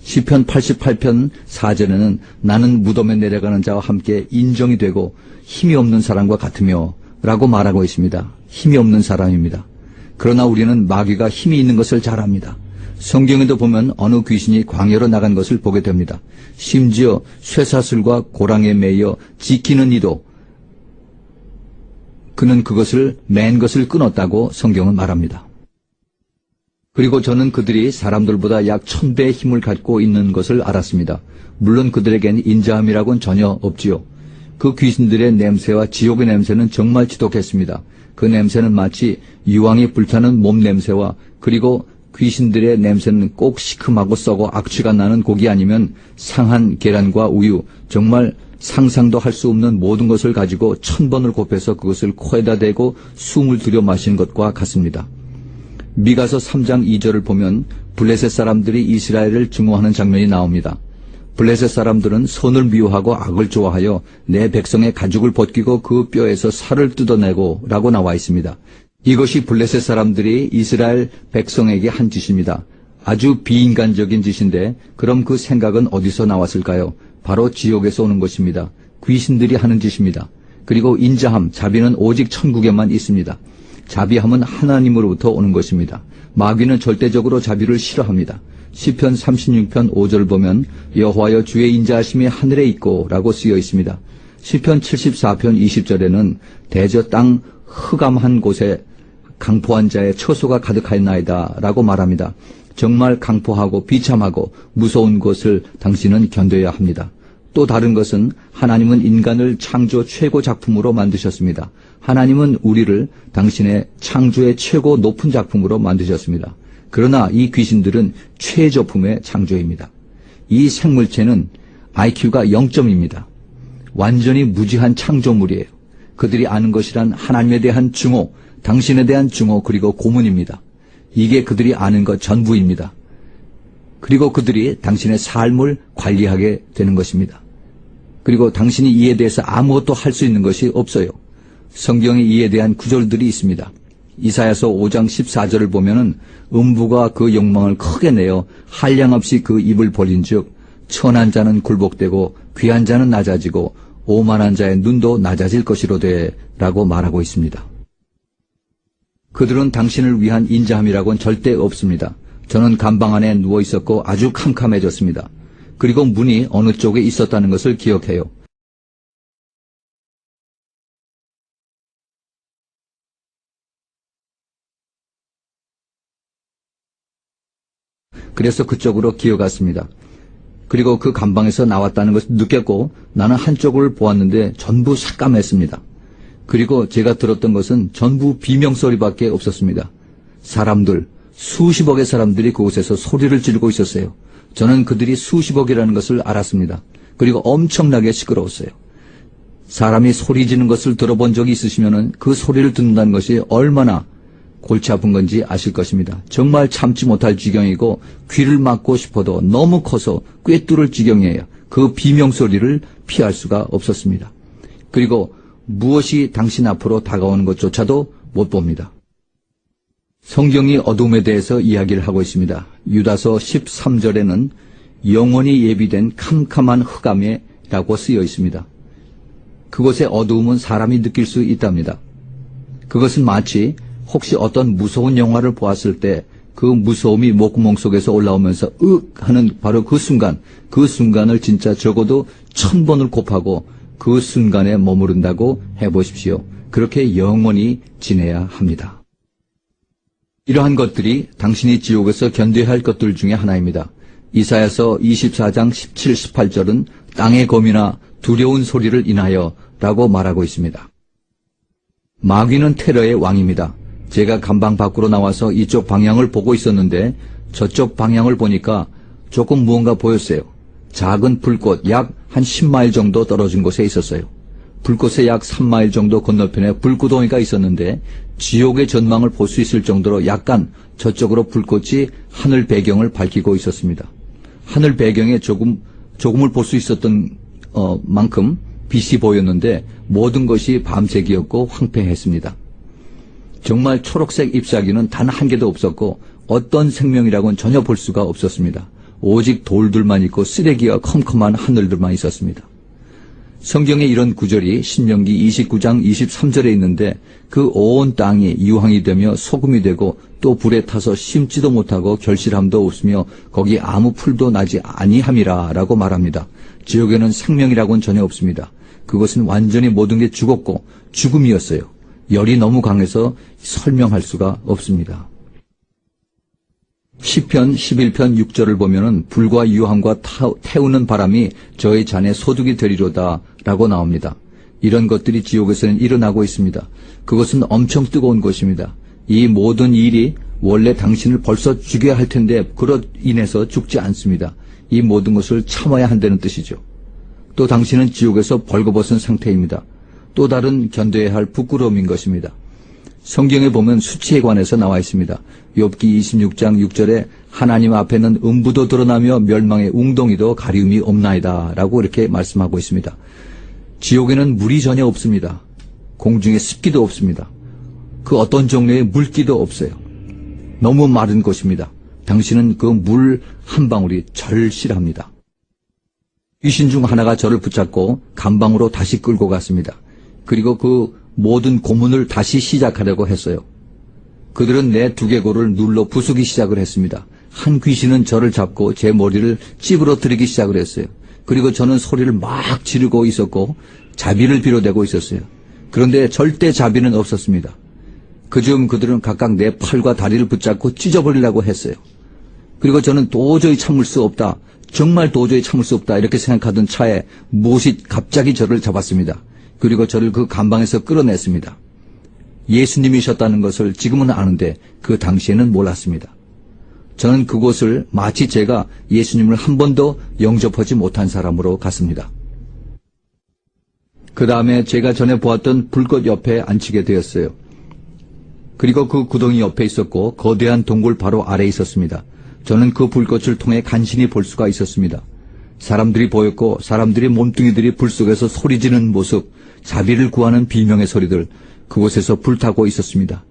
시편 88편 4절에는 나는 무덤에 내려가는 자와 함께 인정이 되고 힘이 없는 사람과 같으며 라고 말하고 있습니다. 힘이 없는 사람입니다. 그러나 우리는 마귀가 힘이 있는 것을 잘 압니다. 성경에도 보면 어느 귀신이 광야로 나간 것을 보게 됩니다. 심지어 쇠사슬과 고랑에 매여 지키는 이도 그는 그것을 맨 것을 끊었다고 성경은 말합니다. 그리고 저는 그들이 사람들보다 약 1000배의 힘을 갖고 있는 것을 알았습니다. 물론 그들에겐 인자함이라고는 전혀 없지요. 그 귀신들의 냄새와 지옥의 냄새는 정말 지독했습니다. 그 냄새는 마치 유황이 불타는 몸 냄새와 그리고 귀신들의 냄새는 꼭 시큼하고 썩어 악취가 나는 고기 아니면 상한 계란과 우유, 정말 상상도 할 수 없는 모든 것을 가지고 1000번을 곱해서 그것을 코에다 대고 숨을 들여 마시는 것과 같습니다. 미가서 3장 2절을 보면 블레셋 사람들이 이스라엘을 증오하는 장면이 나옵니다. 블레셋 사람들은 선을 미워하고 악을 좋아하여 내 백성의 가죽을 벗기고 그 뼈에서 살을 뜯어내고 라고 나와 있습니다. 이것이 블레셋 사람들이 이스라엘 백성에게 한 짓입니다. 아주 비인간적인 짓인데 그럼 그 생각은 어디서 나왔을까요? 바로 지옥에서 오는 것입니다. 귀신들이 하는 짓입니다. 그리고 인자함, 자비는 오직 천국에만 있습니다. 자비함은 하나님으로부터 오는 것입니다. 마귀는 절대적으로 자비를 싫어합니다. 시편 36편 5절 보면 여호와여 주의 인자하심이 하늘에 있고 라고 쓰여 있습니다. 시편 74편 20절에는 대저 땅 흑암한 곳에 강포한 자의 처소가 가득하였나이다 라고 말합니다. 정말 강포하고 비참하고 무서운 것을 당신은 견뎌야 합니다. 또 다른 것은 하나님은 인간을 창조 최고 작품으로 만드셨습니다. 하나님은 우리를 당신의 창조의 최고 높은 작품으로 만드셨습니다. 그러나 이 귀신들은 최저품의 창조입니다. 이 생물체는 IQ가 0점입니다. 완전히 무지한 창조물이에요. 그들이 아는 것이란 하나님에 대한 증오, 당신에 대한 증오 그리고 고문입니다. 이게 그들이 아는 것 전부입니다. 그리고 그들이 당신의 삶을 관리하게 되는 것입니다. 그리고 당신이 이에 대해서 아무것도 할 수 있는 것이 없어요. 성경에 이에 대한 구절들이 있습니다. 이사야서 5장 14절을 보면은 음부가 그 욕망을 크게 내어 한량없이 그 입을 벌린즉 천한 자는 굴복되고 귀한 자는 낮아지고 오만한 자의 눈도 낮아질 것이로되 라고 말하고 있습니다. 그들은 당신을 위한 인자함이라고는 절대 없습니다. 저는 감방 안에 누워 있었고 아주 캄캄해졌습니다. 그리고 문이 어느 쪽에 있었다는 것을 기억해요. 그래서 그쪽으로 기어갔습니다. 그리고 그 감방에서 나왔다는 것을 느꼈고 나는 한쪽을 보았는데 전부 삭감했습니다. 그리고 제가 들었던 것은 전부 비명소리밖에 없었습니다. 사람들, 수십억의 사람들이 그곳에서 소리를 지르고 있었어요. 저는 그들이 수십억이라는 것을 알았습니다. 그리고 엄청나게 시끄러웠어요. 사람이 소리 지르는 것을 들어본 적이 있으시면 그 소리를 듣는다는 것이 얼마나 골치 아픈 건지 아실 것입니다. 정말 참지 못할 지경이고 귀를 막고 싶어도 너무 커서 꿰뚫을 지경이에요. 그 비명소리를 피할 수가 없었습니다. 그리고 무엇이 당신 앞으로 다가오는 것조차도 못 봅니다. 성경이 어둠에 대해서 이야기를 하고 있습니다. 유다서 13절에는 영원히 예비된 캄캄한 흑암에 라고 쓰여 있습니다. 그곳의 어두움은 사람이 느낄 수 있답니다. 그것은 마치 혹시 어떤 무서운 영화를 보았을 때 그 무서움이 목구멍 속에서 올라오면서 으악 하는 바로 그 순간을 진짜 적어도 1000번을 곱하고 그 순간에 머무른다고 해보십시오. 그렇게 영원히 지내야 합니다. 이러한 것들이 당신이 지옥에서 견뎌야 할 것들 중에 하나입니다. 이사야서 24장 17, 18절은 땅의 검이나 두려운 소리를 인하여 라고 말하고 있습니다. 마귀는 테러의 왕입니다. 제가 감방 밖으로 나와서 이쪽 방향을 보고 있었는데 저쪽 방향을 보니까 조금 무언가 보였어요. 작은 불꽃 약 한 10마일 정도 떨어진 곳에 있었어요. 불꽃의 약 3마일 정도 건너편에 불구덩이가 있었는데 지옥의 전망을 볼 수 있을 정도로 약간 저쪽으로 불꽃이 하늘 배경을 밝히고 있었습니다. 하늘 배경에 조금을 볼 수 있었던 만큼 빛이 보였는데 모든 것이 밤색이었고 황폐했습니다. 정말 초록색 잎사귀는 단 한 개도 없었고 어떤 생명이라고는 전혀 볼 수가 없었습니다. 오직 돌들만 있고 쓰레기와 컴컴한 하늘들만 있었습니다. 성경에 이런 구절이 신명기 29장 23절에 있는데 그 온 땅이 유황이 되며 소금이 되고 또 불에 타서 심지도 못하고 결실함도 없으며 거기 아무 풀도 나지 아니함이라 라고 말합니다. 지옥에는 생명이라고는 전혀 없습니다. 그것은 완전히 모든 게 죽었고 죽음이었어요. 열이 너무 강해서 설명할 수가 없습니다. 시편 11편 6절을 보면은 불과 유황과 태우는 바람이 저의 잔에 소득이 되리로다 라고 나옵니다. 이런 것들이 지옥에서는 일어나고 있습니다. 그것은 엄청 뜨거운 것입니다. 이 모든 일이 원래 당신을 벌써 죽여야 할 텐데 그로 인해서 죽지 않습니다. 이 모든 것을 참아야 한다는 뜻이죠. 또 당신은 지옥에서 벌거벗은 상태입니다. 또 다른 견뎌야 할 부끄러움인 것입니다. 성경에 보면 수치에 관해서 나와 있습니다. 욥기 26장 6절에 하나님 앞에는 음부도 드러나며 멸망의 웅덩이도 가리움이 없나이다 라고 이렇게 말씀하고 있습니다. 지옥에는 물이 전혀 없습니다. 공중에 습기도 없습니다. 그 어떤 종류의 물기도 없어요. 너무 마른 곳입니다. 당신은 그 물 한 방울이 절실합니다. 귀신 중 하나가 저를 붙잡고 감방으로 다시 끌고 갔습니다. 그리고 그 모든 고문을 다시 시작하려고 했어요. 그들은 내 두개골을 눌러 부수기 시작을 했습니다. 한 귀신은 저를 잡고 제 머리를 찌부러뜨리기 시작을 했어요. 그리고 저는 소리를 막 지르고 있었고 자비를 빌어대고 있었어요. 그런데 절대 자비는 없었습니다. 그중 그들은 각각 내 팔과 다리를 붙잡고 찢어버리려고 했어요. 그리고 저는 도저히 참을 수 없다. 정말 도저히 참을 수 없다. 이렇게 생각하던 차에 무엇이 갑자기 저를 잡았습니다. 그리고 저를 그 감방에서 끌어냈습니다. 예수님이셨다는 것을 지금은 아는데 그 당시에는 몰랐습니다. 저는 그곳을 마치 제가 예수님을 한 번도 영접하지 못한 사람으로 갔습니다. 그 다음에 제가 전에 보았던 불꽃 옆에 앉히게 되었어요. 그리고 그 구덩이 옆에 있었고 거대한 동굴 바로 아래에 있었습니다. 저는 그 불꽃을 통해 간신히 볼 수가 있었습니다. 사람들이 보였고 사람들의 몸뚱이들이 불 속에서 소리지는 모습, 자비를 구하는 비명의 소리들, 그곳에서 불타고 있었습니다.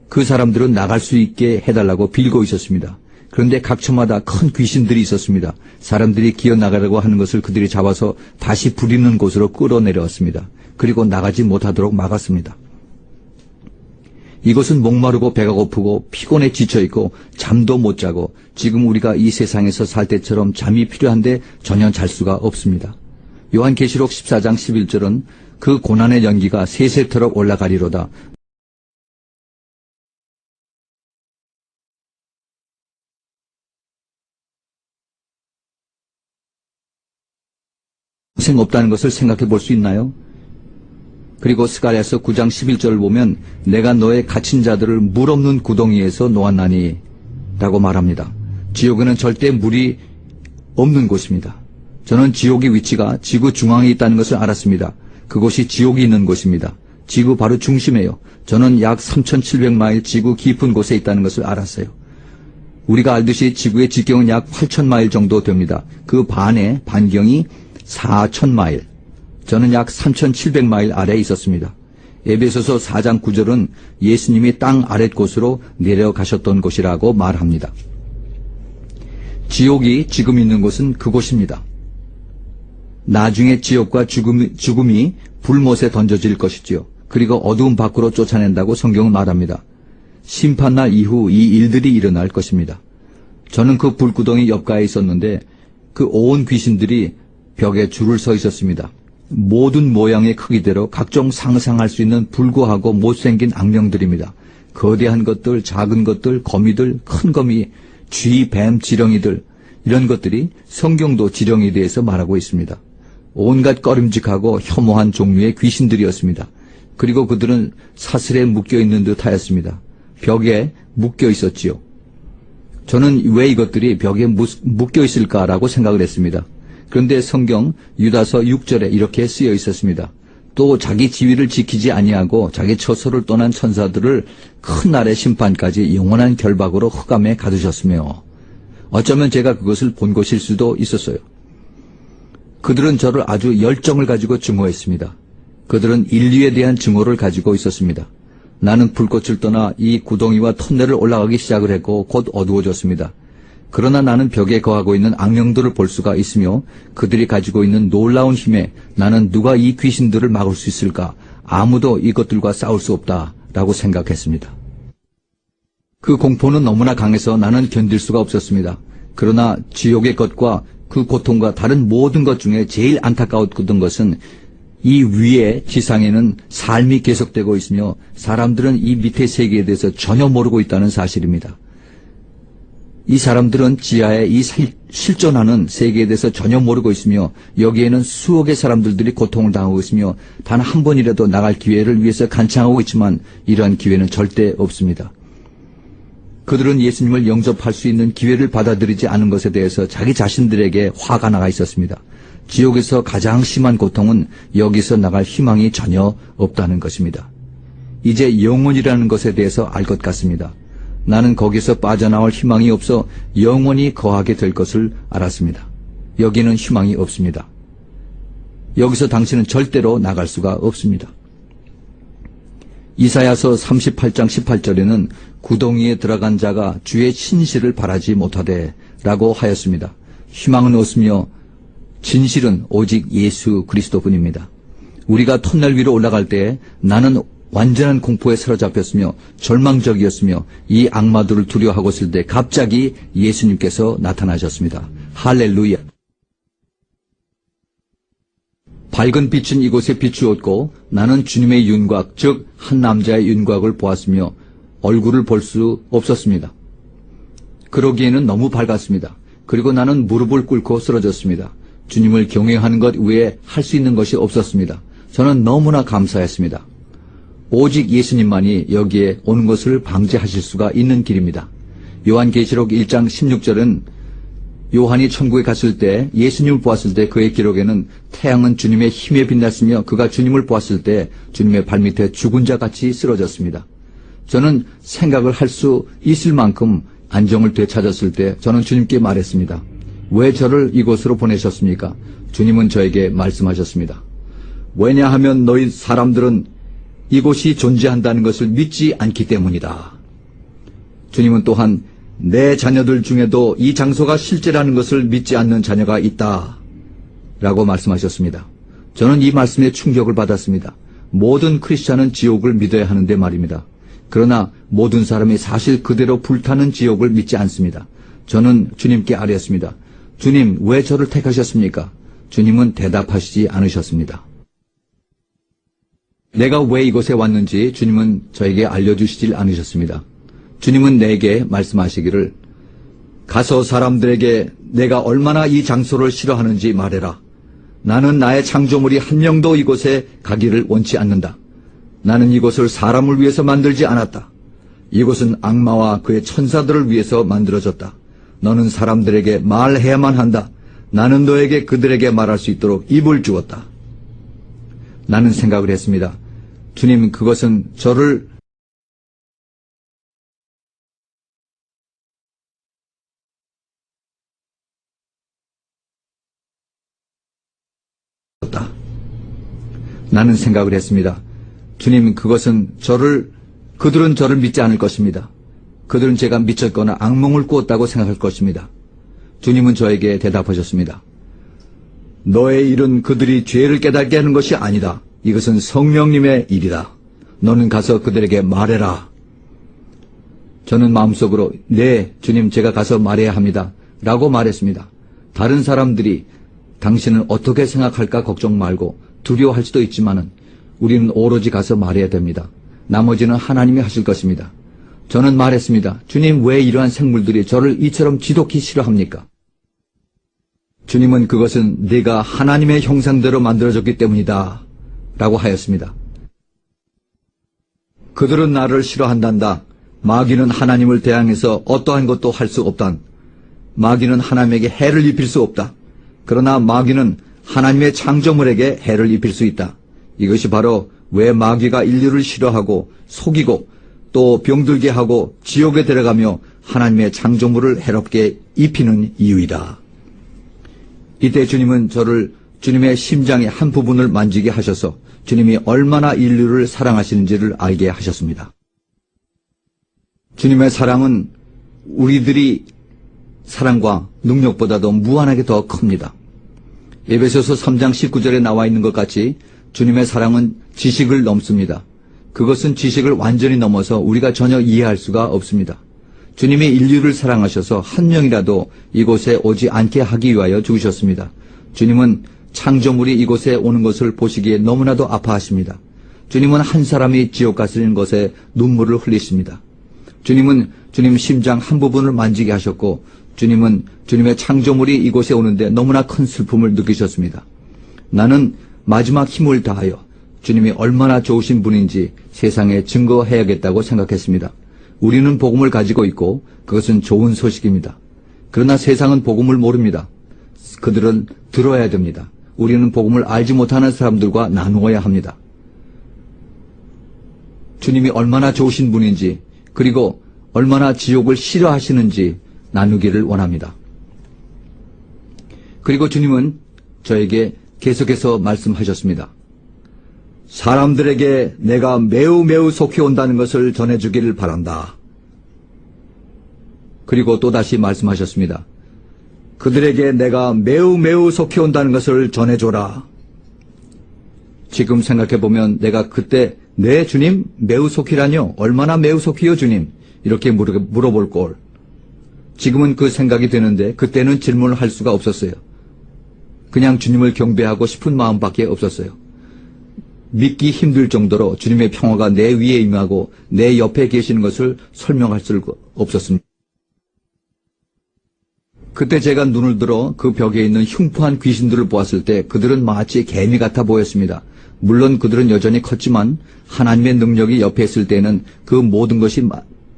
그 사람들은 나갈 수 있게 해달라고 빌고 있었습니다. 그런데 각처마다 큰 귀신들이 있었습니다. 사람들이 기어나가려고 하는 것을 그들이 잡아서 다시 불이는 곳으로 끌어내려왔습니다. 그리고 나가지 못하도록 막았습니다. 이것은 목마르고 배가 고프고 피곤에 지쳐있고 잠도 못 자고 지금 우리가 이 세상에서 살 때처럼 잠이 필요한데 전혀 잘 수가 없습니다. 요한계시록 14장 11절은 그 고난의 연기가 세세토록 올라가리로다. 평생 없다는 것을 생각해 볼 수 있나요? 그리고 스가랴서 9장 11절을 보면 내가 너의 갇힌 자들을 물 없는 구덩이에서 놓았나니 라고 말합니다. 지옥에는 절대 물이 없는 곳입니다. 저는 지옥의 위치가 지구 중앙에 있다는 것을 알았습니다. 그곳이 지옥이 있는 곳입니다. 지구 바로 중심에요. 저는 약 3,700마일 지구 깊은 곳에 있다는 것을 알았어요. 우리가 알듯이 지구의 직경은 약 8,000마일 정도 됩니다. 그 반경이 4,000마일. 저는 약 3,700마일 아래에 있었습니다. 에베소서 4장 9절은 예수님이 땅 아랫곳으로 내려가셨던 곳이라고 말합니다. 지옥이 지금 있는 곳은 그곳입니다. 나중에 지옥과 죽음이 불못에 던져질 것이지요. 그리고 어두움 밖으로 쫓아낸다고 성경은 말합니다. 심판날 이후 이 일들이 일어날 것입니다. 저는 그 불구덩이 옆가에 있었는데 그 온 귀신들이 벽에 줄을 서 있었습니다. 모든 모양의 크기대로 각종 상상할 수 있는 불구하고 못생긴 악령들입니다. 거대한 것들, 작은 것들, 거미들, 큰 거미, 쥐, 뱀, 지렁이들, 이런 것들이 성경도 지렁이에 대해서 말하고 있습니다. 온갖 꺼림직하고 혐오한 종류의 귀신들이었습니다. 그리고 그들은 사슬에 묶여있는 듯 하였습니다. 벽에 묶여 있었지요. 저는 왜 이것들이 벽에 묶여 있을까라고 생각을 했습니다. 그런데 성경 유다서 6절에 이렇게 쓰여 있었습니다. 또 자기 지위를 지키지 아니하고 자기 처소를 떠난 천사들을 큰 날의 심판까지 영원한 결박으로 흑암에 가두셨으며 어쩌면 제가 그것을 본 것일 수도 있었어요. 그들은 저를 아주 열정을 가지고 증오했습니다. 그들은 인류에 대한 증오를 가지고 있었습니다. 나는 불꽃을 떠나 이 구덩이와 터널을 올라가기 시작을 했고 곧 어두워졌습니다. 그러나 나는 벽에 거하고 있는 악령들을 볼 수가 있으며 그들이 가지고 있는 놀라운 힘에 나는 누가 이 귀신들을 막을 수 있을까? 아무도 이것들과 싸울 수 없다라고 생각했습니다. 그 공포는 너무나 강해서 나는 견딜 수가 없었습니다. 그러나 지옥의 것과 그 고통과 다른 모든 것 중에 제일 안타까웠던 것은 이 위에 지상에는 삶이 계속되고 있으며 사람들은 이 밑의 세계에 대해서 전혀 모르고 있다는 사실입니다. 이 사람들은 지하에 이 실존하는 세계에 대해서 전혀 모르고 있으며 여기에는 수억의 사람들이 고통을 당하고 있으며 단 한 번이라도 나갈 기회를 위해서 간청하고 있지만 이러한 기회는 절대 없습니다. 그들은 예수님을 영접할 수 있는 기회를 받아들이지 않은 것에 대해서 자기 자신들에게 화가 나가 있었습니다. 지옥에서 가장 심한 고통은 여기서 나갈 희망이 전혀 없다는 것입니다. 이제 영혼이라는 것에 대해서 알 것 같습니다. 나는 거기서 빠져나올 희망이 없어 영원히 거하게 될 것을 알았습니다. 여기는 희망이 없습니다. 여기서 당신은 절대로 나갈 수가 없습니다. 이사야서 38장 18절에는 구덩이에 들어간 자가 주의 신실을 바라지 못하되 라고 하였습니다. 희망은 없으며 진실은 오직 예수 그리스도뿐입니다. 우리가 터널 위로 올라갈 때 나는 완전한 공포에 사로잡혔으며 절망적이었으며 이 악마들을 두려워하고 있을 때 갑자기 예수님께서 나타나셨습니다. 할렐루야. 밝은 빛은 이곳에 비추었고 나는 주님의 윤곽, 즉 한 남자의 윤곽을 보았으며 얼굴을 볼 수 없었습니다. 그러기에는 너무 밝았습니다. 그리고 나는 무릎을 꿇고 쓰러졌습니다. 주님을 경외하는 것 외에 할 수 있는 것이 없었습니다. 저는 너무나 감사했습니다. 오직 예수님만이 여기에 오는 것을 방지하실 수가 있는 길입니다. 요한계시록 1장 16절은 요한이 천국에 갔을 때 예수님을 보았을 때 그의 기록에는 태양은 주님의 힘에 빛났으며 그가 주님을 보았을 때 주님의 발밑에 죽은 자같이 쓰러졌습니다. 저는 생각을 할 수 있을 만큼 안정을 되찾았을 때 저는 주님께 말했습니다. 왜 저를 이곳으로 보내셨습니까? 주님은 저에게 말씀하셨습니다. 왜냐하면 너희 사람들은 이곳이 존재한다는 것을 믿지 않기 때문이다. 주님은 또한 내 자녀들 중에도 이 장소가 실제라는 것을 믿지 않는 자녀가 있다 라고 말씀하셨습니다. 저는 이 말씀에 충격을 받았습니다. 모든 크리스찬은 지옥을 믿어야 하는데 말입니다. 그러나 모든 사람이 사실 그대로 불타는 지옥을 믿지 않습니다. 저는 주님께 아뢰었습니다. 주님, 왜 저를 택하셨습니까? 주님은 대답하시지 않으셨습니다. 내가 왜 이곳에 왔는지 주님은 저에게 알려주시질 않으셨습니다. 주님은 내게 말씀하시기를 가서 사람들에게 내가 얼마나 이 장소를 싫어하는지 말해라. 나는 나의 창조물이 한 명도 이곳에 가기를 원치 않는다. 나는 이곳을 사람을 위해서 만들지 않았다. 이곳은 악마와 그의 천사들을 위해서 만들어졌다. 너는 사람들에게 말해야만 한다. 나는 너에게 그들에게 말할 수 있도록 입을 주었다. 나는 생각을 했습니다. 주님, 그것은 저를 나는 생각을 했습니다. 주님, 그들은 저를 믿지 않을 것입니다. 그들은 제가 미쳤거나 악몽을 꾸었다고 생각할 것입니다. 주님은 저에게 대답하셨습니다. 너의 일은 그들이 죄를 깨닫게 하는 것이 아니다. 이것은 성령님의 일이다. 너는 가서 그들에게 말해라. 저는 마음속으로 네, 주님, 제가 가서 말해야 합니다. 라고 말했습니다. 다른 사람들이 당신은 어떻게 생각할까 걱정 말고 두려워할 수도 있지만은 우리는 오로지 가서 말해야 됩니다. 나머지는 하나님이 하실 것입니다. 저는 말했습니다. 주님, 왜 이러한 생물들이 저를 이처럼 지독히 싫어합니까? 주님은 그것은 네가 하나님의 형상대로 만들어졌기 때문이다 라고 하였습니다. 그들은 나를 싫어한단다. 마귀는 하나님을 대항해서 어떠한 것도 할 수 없단. 마귀는 하나님에게 해를 입힐 수 없다. 그러나 마귀는 하나님의 창조물에게 해를 입힐 수 있다. 이것이 바로 왜 마귀가 인류를 싫어하고 속이고 또 병들게 하고 지옥에 데려가며 하나님의 창조물을 해롭게 입히는 이유이다. 이때 주님은 저를 주님의 심장의 한 부분을 만지게 하셔서 주님이 얼마나 인류를 사랑하시는지를 알게 하셨습니다. 주님의 사랑은 우리들이 사랑과 능력보다도 무한하게 더 큽니다. 에베소서 3장 19절에 나와 있는 것 같이 주님의 사랑은 지식을 넘습니다. 그것은 지식을 완전히 넘어서 우리가 전혀 이해할 수가 없습니다. 주님이 인류를 사랑하셔서 한 명이라도 이곳에 오지 않게 하기 위하여 죽으셨습니다. 주님은 창조물이 이곳에 오는 것을 보시기에 너무나도 아파하십니다. 주님은 한 사람이 지옥 가시는 것에 눈물을 흘리십니다. 주님은 주님 심장 한 부분을 만지게 하셨고 주님은 주님의 창조물이 이곳에 오는데 너무나 큰 슬픔을 느끼셨습니다. 나는 마지막 힘을 다하여 주님이 얼마나 좋으신 분인지 세상에 증거해야겠다고 생각했습니다. 우리는 복음을 가지고 있고 그것은 좋은 소식입니다. 그러나 세상은 복음을 모릅니다. 그들은 들어야 됩니다. 우리는 복음을 알지 못하는 사람들과 나누어야 합니다. 주님이 얼마나 좋으신 분인지 그리고 얼마나 지옥을 싫어하시는지 나누기를 원합니다. 그리고 주님은 저에게 계속해서 말씀하셨습니다. 사람들에게 내가 매우 속히 온다는 것을 전해주기를 바란다. 그리고 또다시 말씀하셨습니다. 그들에게 내가 매우 속히 온다는 것을 전해줘라. 지금 생각해보면 내가 그때 네 주님 매우 속히라뇨? 얼마나 매우 속히요 주님? 이렇게 물어볼 걸. 지금은 그 생각이 드는데 그때는 질문을 할 수가 없었어요. 그냥 주님을 경배하고 싶은 마음밖에 없었어요. 믿기 힘들 정도로 주님의 평화가 내 위에 임하고 내 옆에 계시는 것을 설명할 수 없었습니다. 그때 제가 눈을 들어 그 벽에 있는 흉포한 귀신들을 보았을 때 그들은 마치 개미 같아 보였습니다. 물론 그들은 여전히 컸지만 하나님의 능력이 옆에 있을 때는 그 모든 것이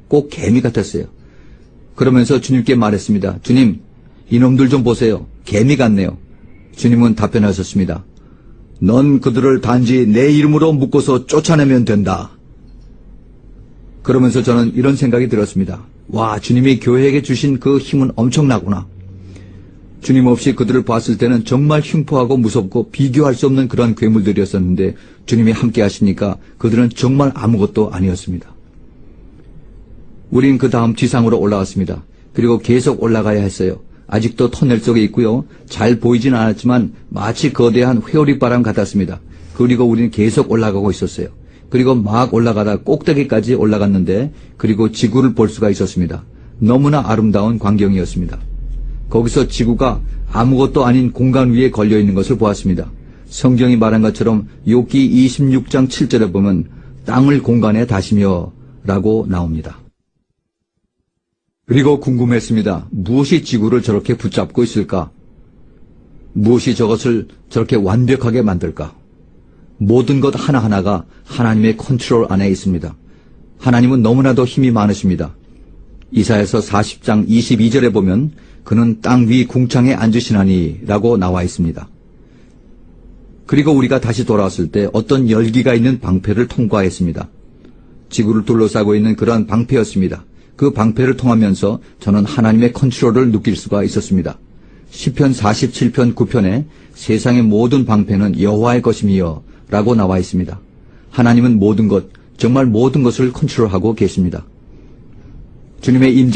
꼭 개미 같았어요. 그러면서 주님께 말했습니다. 주님, 이놈들 좀 보세요. 개미 같네요. 주님은 답변하셨습니다. 넌 그들을 단지 내 이름으로 묶어서 쫓아내면 된다. 그러면서 저는 이런 생각이 들었습니다. 와, 주님이 교회에게 주신 그 힘은 엄청나구나. 주님 없이 그들을 봤을 때는 정말 흉포하고 무섭고 비교할 수 없는 그런 괴물들이었었는데 주님이 함께 하시니까 그들은 정말 아무것도 아니었습니다. 우린 그 다음 지상으로 올라갔습니다. 그리고 계속 올라가야 했어요. 아직도 터널 속에 있고요. 잘 보이진 않았지만 마치 거대한 회오리바람 같았습니다. 그리고 우리는 계속 올라가고 있었어요. 그리고 막 올라가다 꼭대기까지 올라갔는데 그리고 지구를 볼 수가 있었습니다. 너무나 아름다운 광경이었습니다. 거기서 지구가 아무것도 아닌 공간 위에 걸려있는 것을 보았습니다. 성경이 말한 것처럼 욥기 26장 7절에 보면 땅을 공간에 다시며 라고 나옵니다. 그리고 궁금했습니다. 무엇이 지구를 저렇게 붙잡고 있을까? 무엇이 저것을 저렇게 완벽하게 만들까? 모든 것 하나하나가 하나님의 컨트롤 안에 있습니다. 하나님은 너무나도 힘이 많으십니다. 이사야서 40장 22절에 보면 그는 땅 위 궁창에 앉으시나니 라고 나와 있습니다. 그리고 우리가 다시 돌아왔을 때 어떤 열기가 있는 방패를 통과했습니다. 지구를 둘러싸고 있는 그러한 방패였습니다. 그 방패를 통하면서 저는 하나님의 컨트롤을 느낄 수가 있었습니다. 시편 47편 9편에 세상의 모든 방패는 여호와의 것이며 라고 나와 있습니다. 하나님은 모든 것, 정말 모든 것을 컨트롤하고 계십니다. 주님의 임재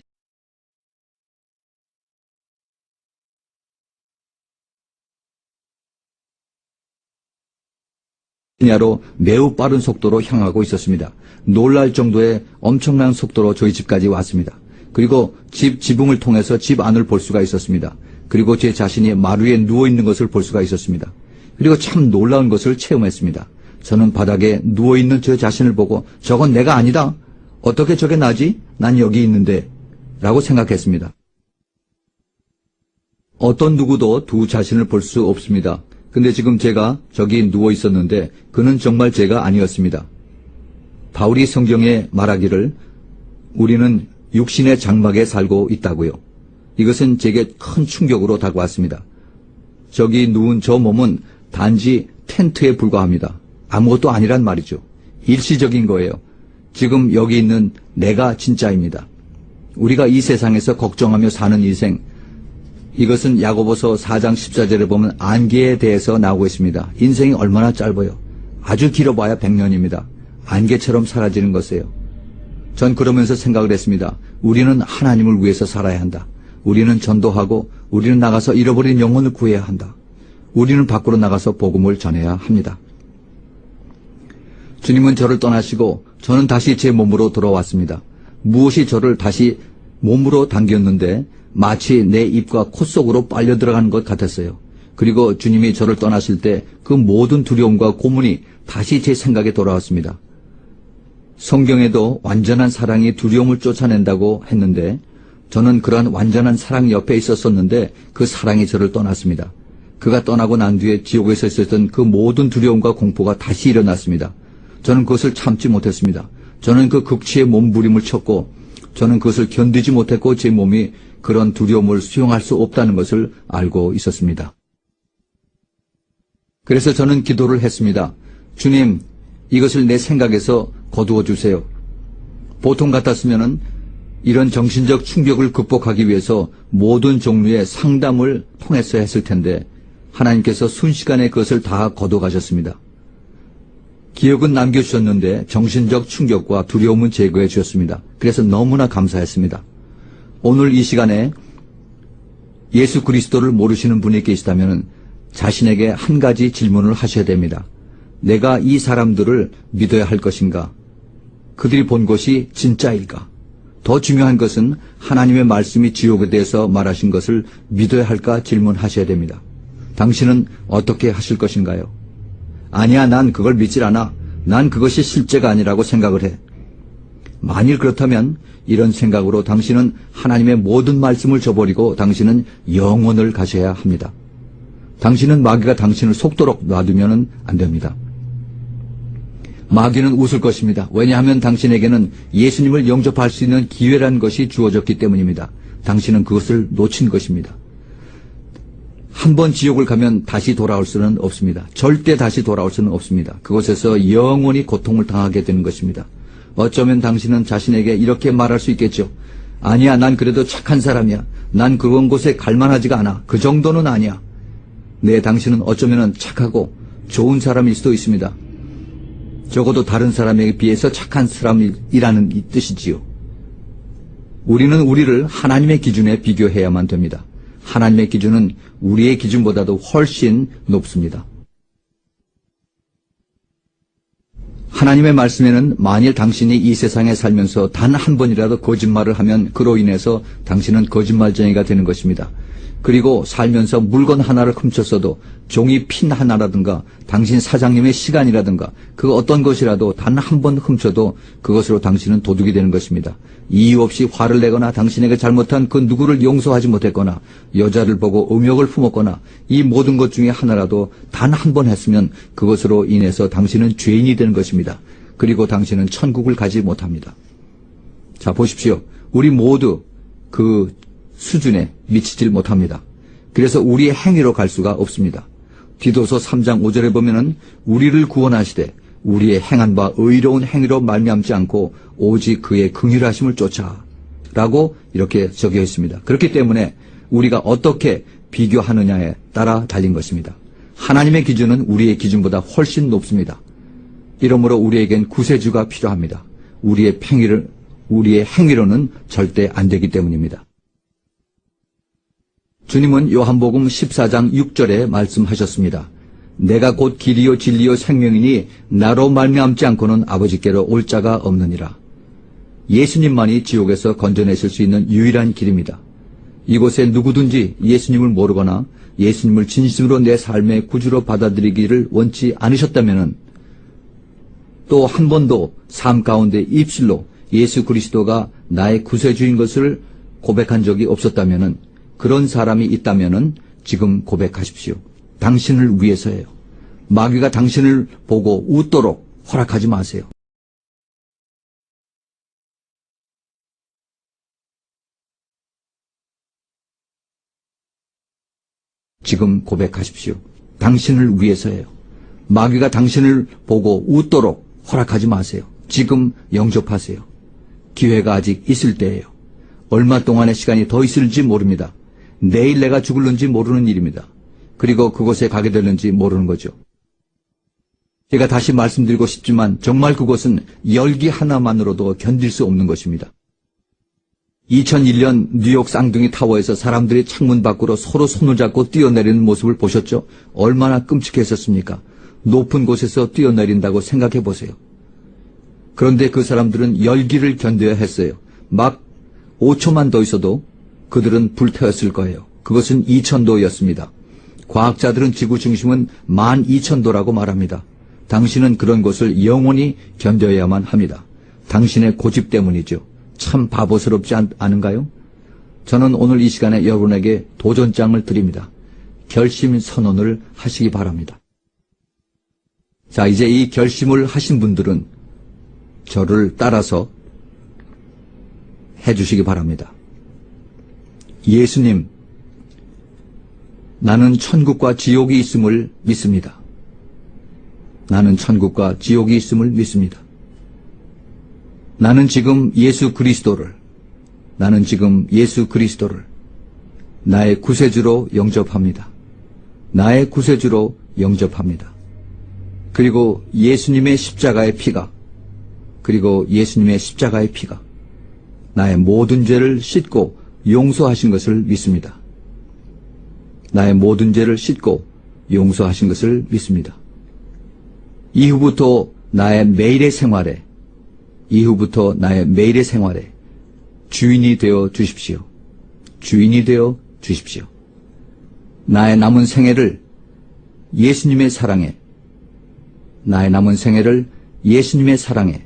로 매우 빠른 속도로 향하고 있었습니다. 놀랄 정도의 엄청난 속도로 저희 집까지 왔습니다. 그리고 집 지붕을 통해서 집 안을 볼 수가 있었습니다. 그리고 제 자신이 마루에 누워있는 것을 볼 수가 있었습니다. 그리고 참 놀라운 것을 체험했습니다. 저는 바닥에 누워있는 저 자신을 보고 저건 내가 아니다. 어떻게 저게 나지? 난 여기 있는데 라고 생각했습니다. 어떤 누구도 두 자신을 볼 수 없습니다. 근데 지금 제가 저기 누워 있었는데 그는 정말 제가 아니었습니다. 바울이 성경에 말하기를 우리는 육신의 장막에 살고 있다고요. 이것은 제게 큰 충격으로 다가왔습니다. 저기 누운 저 몸은 단지 텐트에 불과합니다. 아무것도 아니란 말이죠. 일시적인 거예요. 지금 여기 있는 내가 진짜입니다. 우리가 이 세상에서 걱정하며 사는 인생, 이것은 야고보서 4장 14절에 보면 안개에 대해서 나오고 있습니다. 인생이 얼마나 짧아요. 아주 길어봐야 100년입니다. 안개처럼 사라지는 것이에요. 전 그러면서 생각을 했습니다. 우리는 하나님을 위해서 살아야 한다. 우리는 전도하고 우리는 나가서 잃어버린 영혼을 구해야 한다. 우리는 밖으로 나가서 복음을 전해야 합니다. 주님은 저를 떠나시고 저는 다시 제 몸으로 돌아왔습니다. 무엇이 저를 다시 몸으로 당겼는데 마치 내 입과 코 속으로 빨려 들어가는 것 같았어요. 그리고 주님이 저를 떠나실 때 그 모든 두려움과 고문이 다시 제 생각에 돌아왔습니다. 성경에도 완전한 사랑이 두려움을 쫓아낸다고 했는데 저는 그러한 완전한 사랑 옆에 있었었는데 그 사랑이 저를 떠났습니다. 그가 떠나고 난 뒤에 지옥에서 있었던 그 모든 두려움과 공포가 다시 일어났습니다. 저는 그것을 참지 못했습니다. 저는 그 극치의 몸부림을 쳤고 저는 그것을 견디지 못했고 제 몸이 그런 두려움을 수용할 수 없다는 것을 알고 있었습니다. 그래서 저는 기도를 했습니다. 주님, 이것을 내 생각에서 거두어 주세요. 보통 같았으면은 이런 정신적 충격을 극복하기 위해서 모든 종류의 상담을 통해서 했을 텐데 하나님께서 순식간에 그것을 다 거둬가셨습니다. 기억은 남겨주셨는데 정신적 충격과 두려움은 제거해 주셨습니다. 그래서 너무나 감사했습니다. 오늘 이 시간에 예수 그리스도를 모르시는 분이 계시다면 자신에게 한 가지 질문을 하셔야 됩니다. 내가 이 사람들을 믿어야 할 것인가? 그들이 본 것이 진짜일까? 더 중요한 것은 하나님의 말씀이 지옥에 대해서 말하신 것을 믿어야 할까 질문하셔야 됩니다. 당신은 어떻게 하실 것인가요? 아니야, 난 그걸 믿질 않아. 난 그것이 실제가 아니라고 생각을 해. 만일 그렇다면 이런 생각으로 당신은 하나님의 모든 말씀을 저버리고 당신은 영원을 가셔야 합니다. 당신은 마귀가 당신을 속도록 놔두면 안 됩니다. 마귀는 웃을 것입니다. 왜냐하면 당신에게는 예수님을 영접할 수 있는 기회라는 것이 주어졌기 때문입니다. 당신은 그것을 놓친 것입니다. 한 번 지옥을 가면 다시 돌아올 수는 없습니다. 절대 다시 돌아올 수는 없습니다. 그곳에서 영원히 고통을 당하게 되는 것입니다. 어쩌면 당신은 자신에게 이렇게 말할 수 있겠죠. 아니야, 난 그래도 착한 사람이야. 난 그런 곳에 갈만하지가 않아. 그 정도는 아니야. 네, 당신은 어쩌면 착하고 좋은 사람일 수도 있습니다. 적어도 다른 사람에게 비해서 착한 사람이라는 이 뜻이지요. 우리는 우리를 하나님의 기준에 비교해야만 됩니다. 하나님의 기준은 우리의 기준보다도 훨씬 높습니다. 하나님의 말씀에는 만일 당신이 이 세상에 살면서 단 한 번이라도 거짓말을 하면 그로 인해서 당신은 거짓말쟁이가 되는 것입니다. 그리고 살면서 물건 하나를 훔쳤어도 종이 핀 하나라든가 당신 사장님의 시간이라든가 그 어떤 것이라도 단 한 번 훔쳐도 그것으로 당신은 도둑이 되는 것입니다. 이유 없이 화를 내거나 당신에게 잘못한 그 누구를 용서하지 못했거나 여자를 보고 음욕을 품었거나 이 모든 것 중에 하나라도 단 한 번 했으면 그것으로 인해서 당신은 죄인이 되는 것입니다. 그리고 당신은 천국을 가지 못합니다. 자, 보십시오. 우리 모두 그 수준에 미치질 못합니다. 그래서 우리의 행위로 갈 수가 없습니다. 디도서 3장 5절에 보면은 우리를 구원하시되 우리의 행한 바 의로운 행위로 말미암지 않고 오직 그의 긍휼하심을 쫓아 라고 이렇게 적혀 있습니다. 그렇기 때문에 우리가 어떻게 비교하느냐에 따라 달린 것입니다. 하나님의 기준은 우리의 기준보다 훨씬 높습니다. 이러므로 우리에겐 구세주가 필요합니다. 우리의 행위로는 절대 안 되기 때문입니다. 주님은 요한복음 14장 6절에 말씀하셨습니다. 내가 곧 길이요 진리요 생명이니 나로 말미암지 않고는 아버지께로 올 자가 없느니라. 예수님만이 지옥에서 건져내실 수 있는 유일한 길입니다. 이곳에 누구든지 예수님을 모르거나 예수님을 진심으로 내 삶의 구주로 받아들이기를 원치 않으셨다면 또 한 번도 삶 가운데 입술로 예수 그리스도가 나의 구세주인 것을 고백한 적이 없었다면 그런 사람이 있다면 지금 고백하십시오. 당신을 위해서예요. 마귀가 당신을 보고 웃도록 허락하지 마세요. 지금 고백하십시오. 당신을 위해서예요. 마귀가 당신을 보고 웃도록 허락하지 마세요. 지금 영접하세요. 기회가 아직 있을 때예요. 얼마 동안의 시간이 더 있을지 모릅니다. 내일 내가 죽을는지 모르는 일입니다. 그리고 그곳에 가게 될는지 모르는 거죠. 제가 다시 말씀드리고 싶지만 정말 그곳은 열기 하나만으로도 견딜 수 없는 것입니다. 2001년 뉴욕 쌍둥이 타워에서 사람들이 창문 밖으로 서로 손을 잡고 뛰어내리는 모습을 보셨죠? 얼마나 끔찍했었습니까? 높은 곳에서 뛰어내린다고 생각해 보세요. 그런데 그 사람들은 열기를 견뎌야 했어요. 막 5초만 더 있어도 그들은 불태웠을 거예요. 그것은 2000도였습니다. 과학자들은 지구 중심은 12,000도라고 말합니다. 당신은 그런 곳을 영원히 견뎌야만 합니다. 당신의 고집 때문이죠. 참 바보스럽지 않은가요? 저는 오늘 이 시간에 여러분에게 도전장을 드립니다. 결심 선언을 하시기 바랍니다. 자, 이제 이 결심을 하신 분들은 저를 따라서 해주시기 바랍니다. 예수님, 나는 천국과 지옥이 있음을 믿습니다. 나는 천국과 지옥이 있음을 믿습니다. 나는 지금 예수 그리스도를 나의 구세주로 영접합니다. 나의 구세주로 영접합니다. 그리고 예수님의 십자가의 피가 나의 모든 죄를 씻고 용서하신 것을 믿습니다. 나의 모든 죄를 씻고 용서하신 것을 믿습니다. 이후부터 나의 매일의 생활에 주인이 되어 주십시오. 주인이 되어 주십시오. 나의 남은 생애를 예수님의 사랑에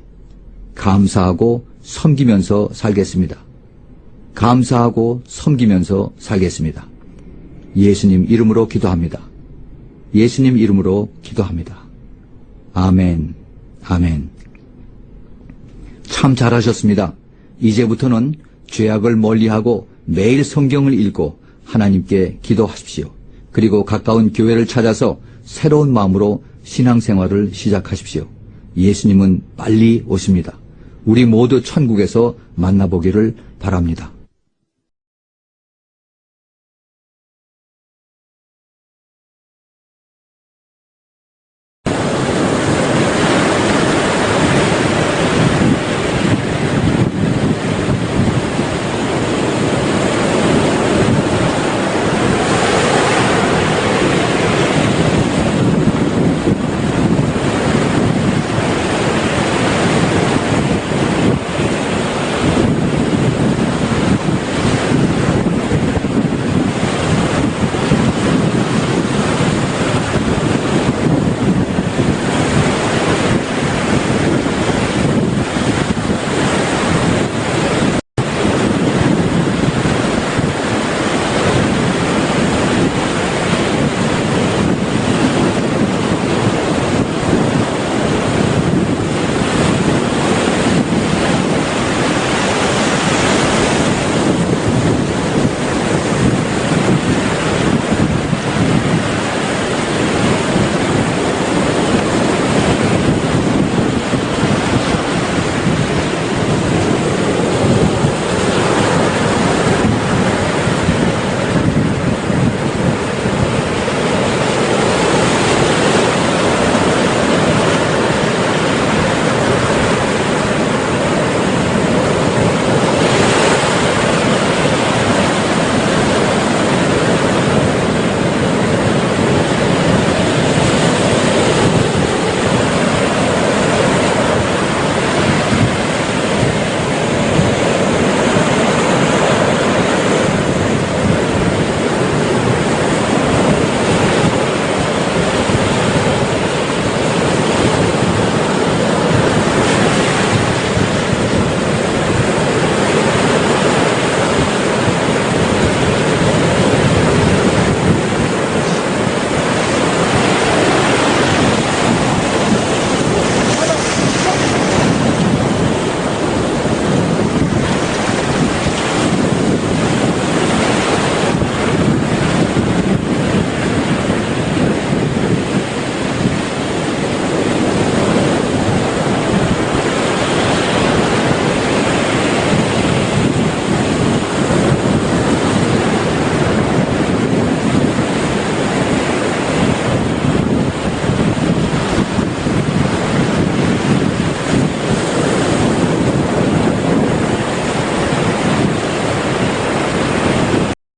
감사하고 섬기면서 살겠습니다. 예수님 이름으로 기도합니다. 아멘. 아멘. 참 잘하셨습니다. 이제부터는 죄악을 멀리하고 매일 성경을 읽고 하나님께 기도하십시오. 그리고 가까운 교회를 찾아서 새로운 마음으로 신앙생활을 시작하십시오. 예수님은 빨리 오십니다. 우리 모두 천국에서 만나보기를 바랍니다.